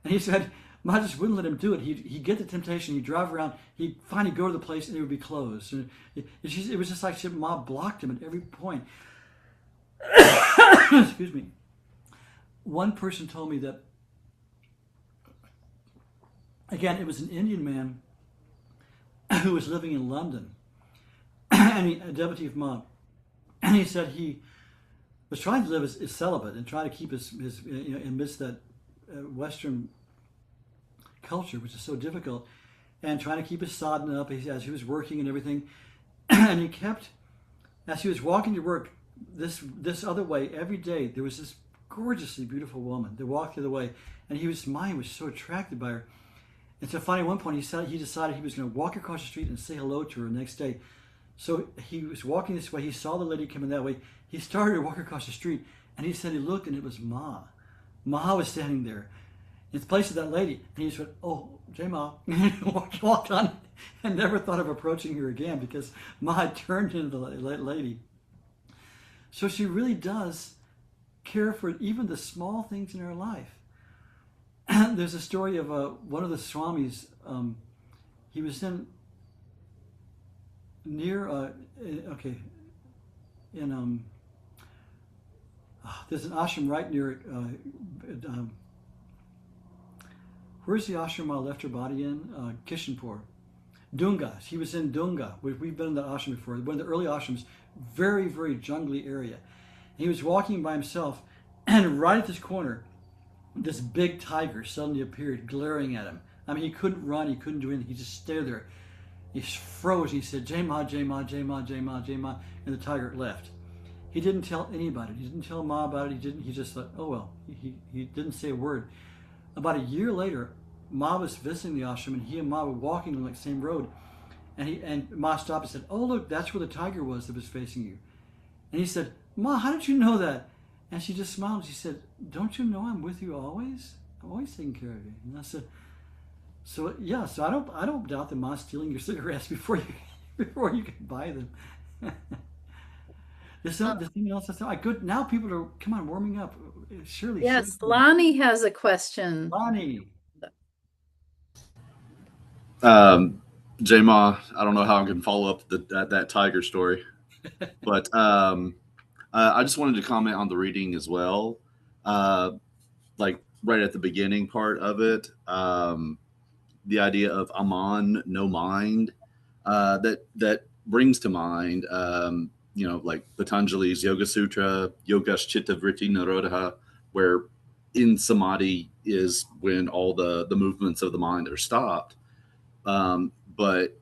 And he said, Ma just wouldn't let him do it. He'd get the temptation, he'd drive around, he'd finally go to the place and it would be closed. And it was just like Ma blocked him at every point. Excuse me. One person told me that, again, it was an Indian man who was living in London, and a devotee of Ma, and he said he was trying to live as celibate and try to keep his amidst that Western culture, which is so difficult, and trying to keep his sadhana up as he was working and everything. And he kept, as he was walking to work, this other way every day, there was this gorgeously beautiful woman that walked the other way, and his mind was so attracted by her. And so finally, at one point, he decided he was going to walk across the street and say hello to her the next day. So he was walking this way. He saw the lady coming that way. He started to walk across the street, and he said he looked, and it was Ma. Ma was standing there in place of that lady. And he said, "Oh, Jai Ma," and walked on, and never thought of approaching her again because Ma had turned into the lady. So she really does care for even the small things in her life. There's a story of one of the swamis. He was in near there's an ashram right near where's the ashram I left her body in? Kishanpur. Dunga. He was in Dunga. We've been in that ashram before. One of the early ashrams, very, very jungly area. And he was walking by himself, and right at this corner, this big tiger suddenly appeared, glaring at him. I mean, he couldn't run, he couldn't do anything. He just stayed there. He froze. He said, "Jai Ma, Jai Ma, Jai Ma, Jai Ma, Jai Ma," and the tiger left. He didn't tell anybody. He didn't tell Ma about it. He just thought, oh well. He didn't say a word. About a year later, Ma was visiting the ashram, and he and Ma were walking on the same road. And Ma stopped and said, "Oh look, that's where the tiger was that was facing you." And he said, "Ma, how did you know that?" And she just smiled. She said, "Don't you know I'm with you always? I'm always taking care of you." And I said, so I don't doubt that Ma's stealing your cigarettes before you can buy them. There's something else. Good. Now people are warming up. Surely. Yes, Lonnie has a question. Lonnie. J-Ma, I don't know how I can follow up that tiger story, but I just wanted to comment on the reading as well. Uh, like right at the beginning part of it, the idea of Aman, no mind, that brings to mind, like Patanjali's Yoga Sutra, Yoga's Vritti Nirodha, where in samadhi is when all the movements of the mind are stopped. But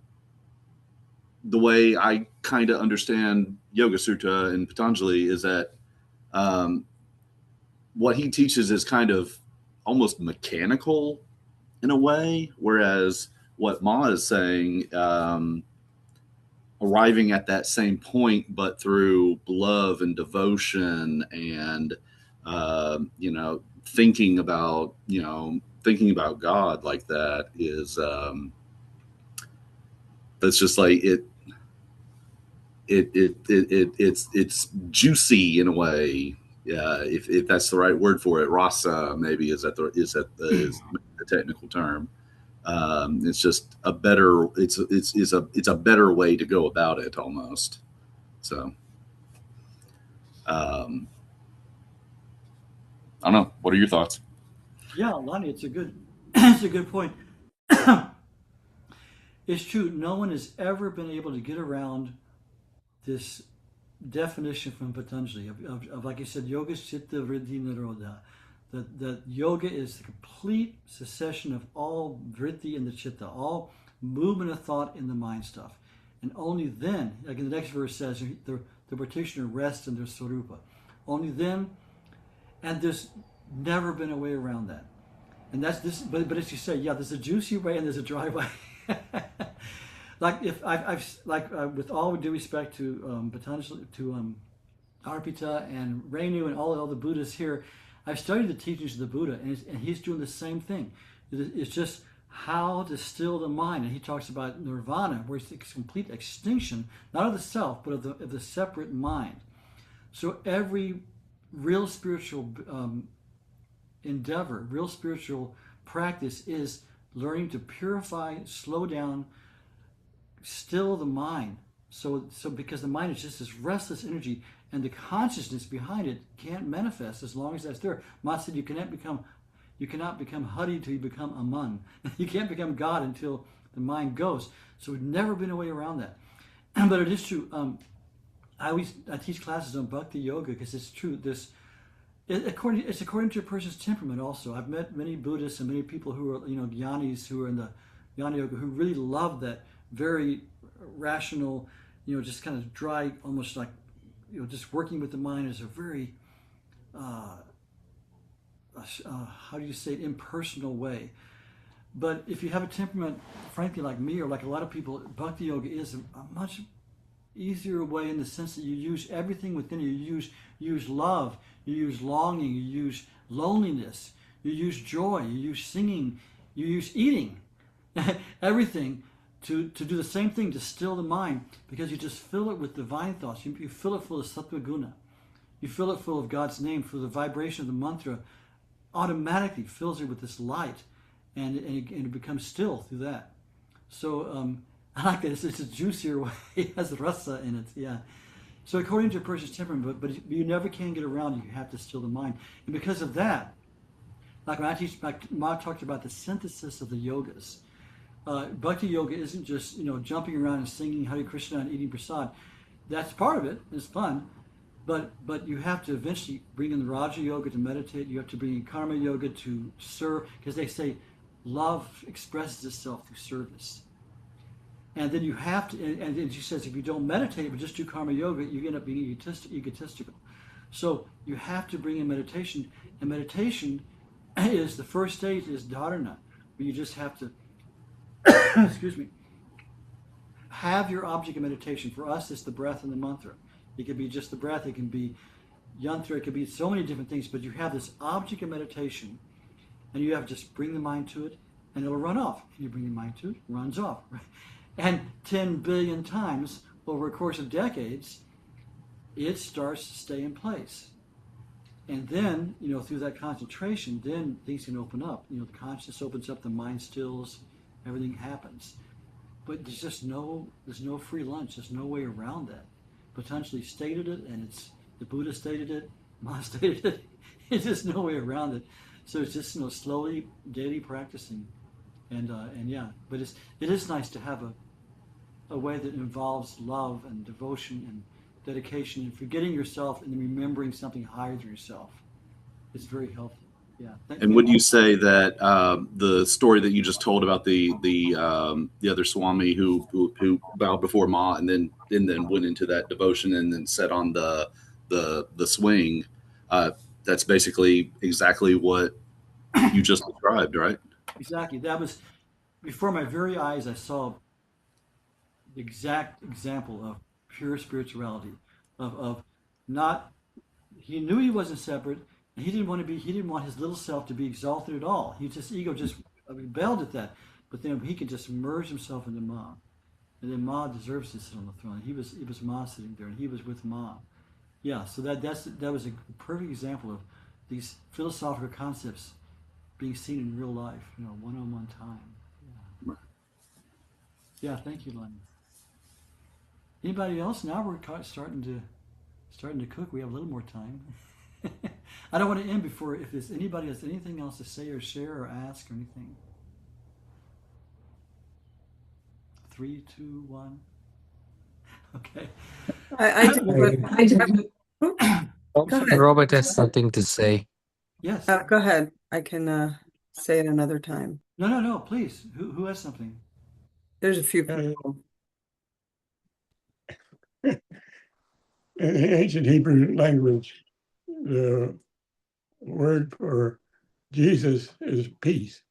the way I kind of understand Yoga Sutra and Patanjali is that um, what he teaches is kind of almost mechanical in a way, whereas what Ma is saying, arriving at that same point, but through love and devotion and thinking about God like that is that's just like it's juicy in a way. Yeah, if that's the right word for it, rasa maybe is the technical term. It's just a better it's a better way to go about it almost. So um, I don't know. What are your thoughts? Yeah, Lonnie, it's a good it's a good point. It's true. No one has ever been able to get around this definition from Patanjali of like you said, yoga chitta vritti nirodha. That yoga is the complete cessation of all vritti in the chitta, all movement of thought in the mind stuff. And only then, like in the next verse says, the practitioner rests in their swarupa. Only then, and there's never been a way around that. And that's this, but as you say, yeah, there's a juicy way and there's a dry way. Like if I've like with all due respect to Patanjali, to Arpita and Renu and all the Buddhas here, I've studied the teachings of the Buddha, and he's doing the same thing. It's just how to still the mind, and he talks about nirvana, where it's complete extinction, not of the self, but of the separate mind. So every real spiritual endeavor, real spiritual practice is learning to purify, slow down, still the mind. So because the mind is just this restless energy, and the consciousness behind it can't manifest as long as that's there. Ma said you cannot become Hari till you become Aman. You can't become God until the mind goes. So we've never been a way around that. But it is true. I teach classes on Bhakti Yoga because it's true. It's according to a person's temperament also. I've met many Buddhists and many people who are, Gyanis who are in the Jnana Yoga who really love that very rational, just kind of dry, almost like, just working with the mind is a very, how do you say it, impersonal way. But if you have a temperament, frankly, like me or like a lot of people, Bhakti Yoga is a much easier way in the sense that you use everything within you. You use love, you use longing, you use loneliness, you use joy, you use singing, you use eating, everything to do the same thing, to still the mind, because you just fill it with divine thoughts. You fill it full of sattva guna. You fill it full of God's name, for the vibration of the mantra automatically fills it with this light, and it becomes still through that. So I like that. It's a juicier way. It has rasa in it. Yeah. So according to a person's temperament, but you never can get around it. You have to still the mind. And because of that, like when I teach, like Ma talked about the synthesis of the yogas. Bhakti yoga isn't just, jumping around and singing Hare Krishna and eating prasad. That's part of it. It's fun. But you have to eventually bring in the Raja Yoga to meditate. You have to bring in Karma Yoga to serve, because they say love expresses itself through service. And then you have to, and she says, if you don't meditate but just do Karma Yoga, you end up being egotistical. So you have to bring in meditation, and meditation is the first stage is dharana, where you just have to, excuse me, have your object of meditation. For us, it's the breath and the mantra. It could be just the breath, it can be yantra, it could be so many different things, but you have this object of meditation, and you have to just bring the mind to it, and it'll run off. And you bring the mind to it, it runs off. And 10 billion times over a course of decades, it starts to stay in place. And then, through that concentration, then things can open up. The consciousness opens up, the mind stills, everything happens. but there's no free lunch. There's no way around that. Patanjali stated it, and it's the Buddha stated it, Ma stated it. There's just no way around it. So it's just slowly, daily practicing, and yeah. But it is nice to have a way that involves love and devotion and dedication and forgetting yourself and remembering something higher than yourself. It's very healthy. Yeah. And would you say that the story that you just told about the other Swami who bowed before Ma and then went into that devotion and then sat on the swing, that's basically exactly what you just described, right? Exactly. That was before my very eyes. I saw the exact example of pure spirituality, of not. He knew he wasn't separate, and he didn't want to be. He didn't want his little self to be exalted at all. Ego just rebelled at that. But then he could just merge himself into Ma, and then Ma deserves to sit on the throne. It was Ma sitting there, and he was with Ma. Yeah. So that was a perfect example of these philosophical concepts being seen in real life. One-on-one time. Yeah. Yeah. Thank you, Lenny. Anybody else? Now we're starting to cook. We have a little more time. I don't want to end before if there's anybody has anything else to say or share or ask or anything. 3, 2, 1. Okay. Go ahead. Robert has something to say. Yes. Go ahead. I can say it another time. No. Please. Who has something? There's a few people. In the ancient Hebrew language, the word for Jesus is peace.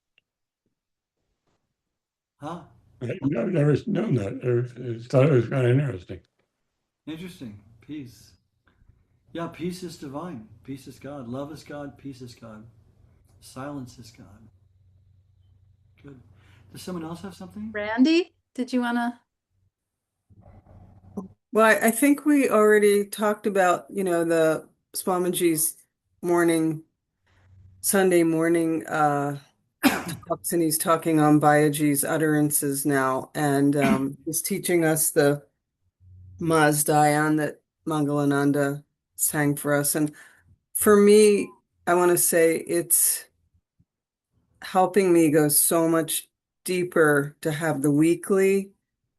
Huh? I've never known that. I thought it was kind of interesting. Interesting. Peace. Yeah, peace is divine. Peace is God. Love is God. Peace is God. Silence is God. Good. Does someone else have something? Randy, did you want to? Well, I think we already talked about, the Swamiji's Sunday morning talks, and he's talking on Bayaji's utterances now, and he's teaching us the Mazdayan that Mangalananda sang for us. And for me, I want to say it's helping me go so much deeper to have the weekly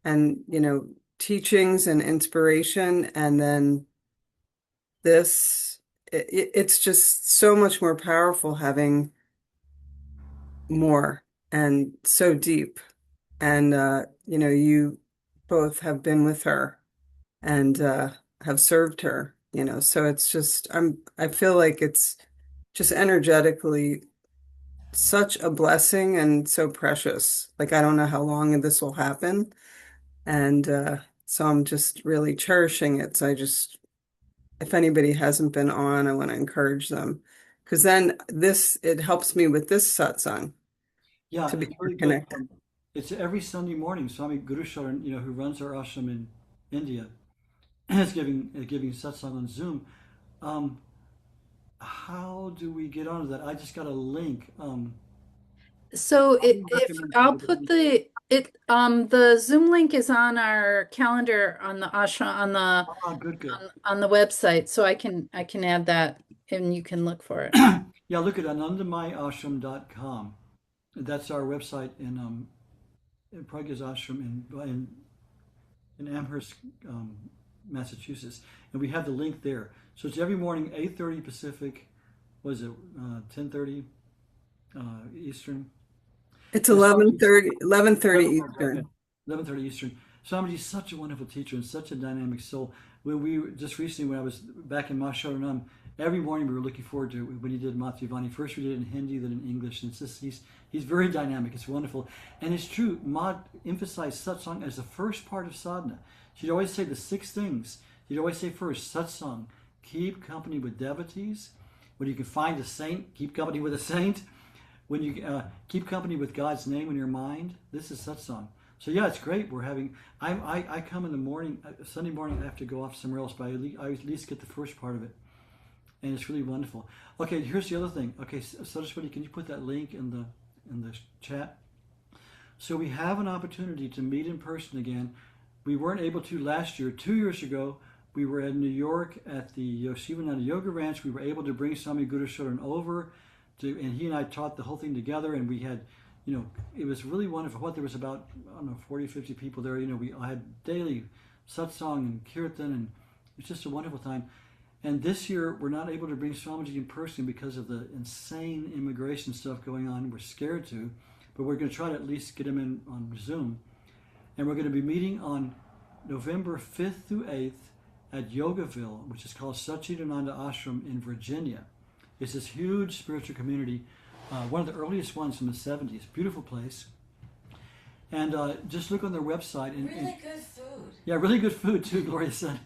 and, teachings and inspiration, and then it's just so much more powerful having more and so deep. And you both have been with her and have served her, so it's just I feel like it's just energetically such a blessing and so precious. Like, I don't know how long this will happen, and so I'm just really cherishing it. So if anybody hasn't been on, I want to encourage them, because then it helps me with this satsang Yeah, to be it's really connected. good. It's every Sunday morning. Swami Guru Sharan, who runs our ashram in India, is giving satsang on Zoom. How do we get onto that? I just got a link. So if I'll put the Zoom link is on our calendar on the ashram Good. on the website, so I can add that and you can look for it. Yeah, look at anandamayiashram.com. That's our website in Pragya's ashram in Amherst, Massachusetts, and we have the link there. So it's every morning, 8:30 Pacific. What is it? 10:30 Eastern. It's 11:30 Eastern. 11:30 Eastern. Swamiji's such a wonderful teacher and such a dynamic soul. When I was back in Masharanam, every morning we were looking forward to when he did Matyavani. First we did it in Hindi, then in English, and he's very dynamic. It's wonderful, and it's true. Ma emphasized satsang as the first part of sadhana. She'd always say the 6 things. She'd always say first, satsang, keep company with devotees. When you can find a saint, keep company with a saint. When you keep company with God's name in your mind, this is satsang. So yeah, it's great. I come in the morning, Sunday morning. I have to go off somewhere else, but I at least get the first part of it, and it's really wonderful. Okay, here's the other thing. Okay, Saraswati, can you put that link in the chat? So we have an opportunity to meet in person again. We weren't able to last year. 2 years ago, we were in New York at the Yoshivananda Yoga Ranch. We were able to bring Swami Gurushodan over, and he and I taught the whole thing together. And we had, it was really wonderful. What there was about, I don't know, 40, 50 people there. I had daily satsang and kirtan, and it was just a wonderful time. And this year, we're not able to bring Swamiji in person because of the insane immigration stuff going on. We're scared to, but we're going to try to at least get him in on Zoom. And we're going to be meeting on November 5th through 8th at Yogaville, which is called Satchidananda Ashram in Virginia. It's this huge spiritual community, one of the earliest ones from the 70s. Beautiful place. And just look on their website. Really good food. Yeah, really good food too, Gloria said.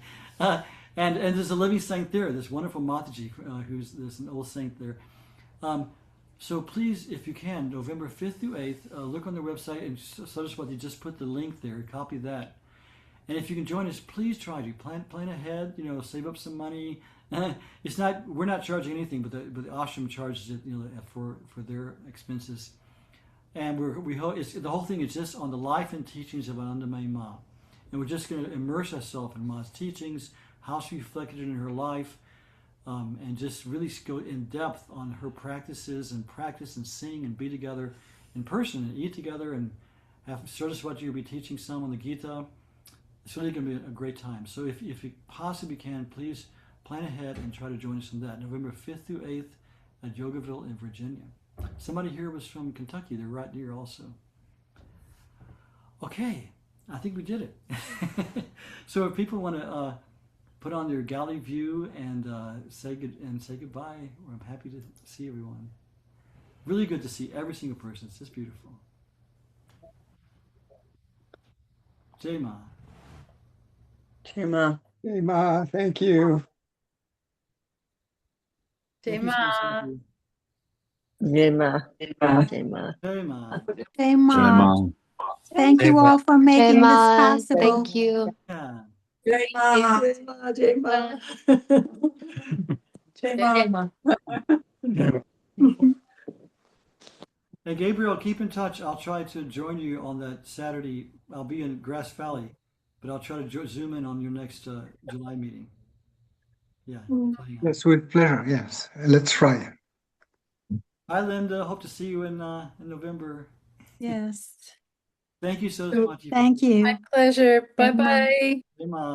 And there's a living saint there, this wonderful Mataji, there's an old saint there. So please, if you can, November 5th through 8th, look on their website, and Saraswati just put the link there, copy that. And if you can join us, please try to plan ahead, save up some money. We're not charging anything, but the ashram charges it, for their expenses. And the whole thing is just on the life and teachings of Anandamayi Ma. And we're just going to immerse ourselves in Ma's teachings, how she reflected it in her life, and just really go in depth on her practices and practice and sing and be together in person and eat together and have Saraswati will be teaching some on the Gita. It's really going to be a great time. So if you possibly can, please plan ahead and try to join us in that. November 5th through 8th at Yogaville in Virginia. Somebody here was from Kentucky. They're right near also. Okay, I think we did it. So if people want to put on their galley view and say goodbye, I'm happy to see everyone. Really good to see every single person. It's just beautiful. Jai Ma. Jai Ma. Jai Ma, thank you. Jai Thank you, Ma. Saraswati. Jai Ma. Jai Ma. Jai Ma. Jai Ma. Jai Ma. Thank you Ma. all for Jai making this Ma. possible. Thank you. Yeah. Jai Ma. Jai Ma. Jai Ma. Hey, Gabriel, keep in touch. I'll try to join you on that Saturday. I'll be in Grass Valley, but I'll try to zoom in on your next July meeting. Yeah. Yes, with pleasure. Yes, let's try. Hi, Linda. Hope to see you in November. Yes. Thank you so much. Thank you. My pleasure. Jai Ma. Bye-bye. Jai Ma.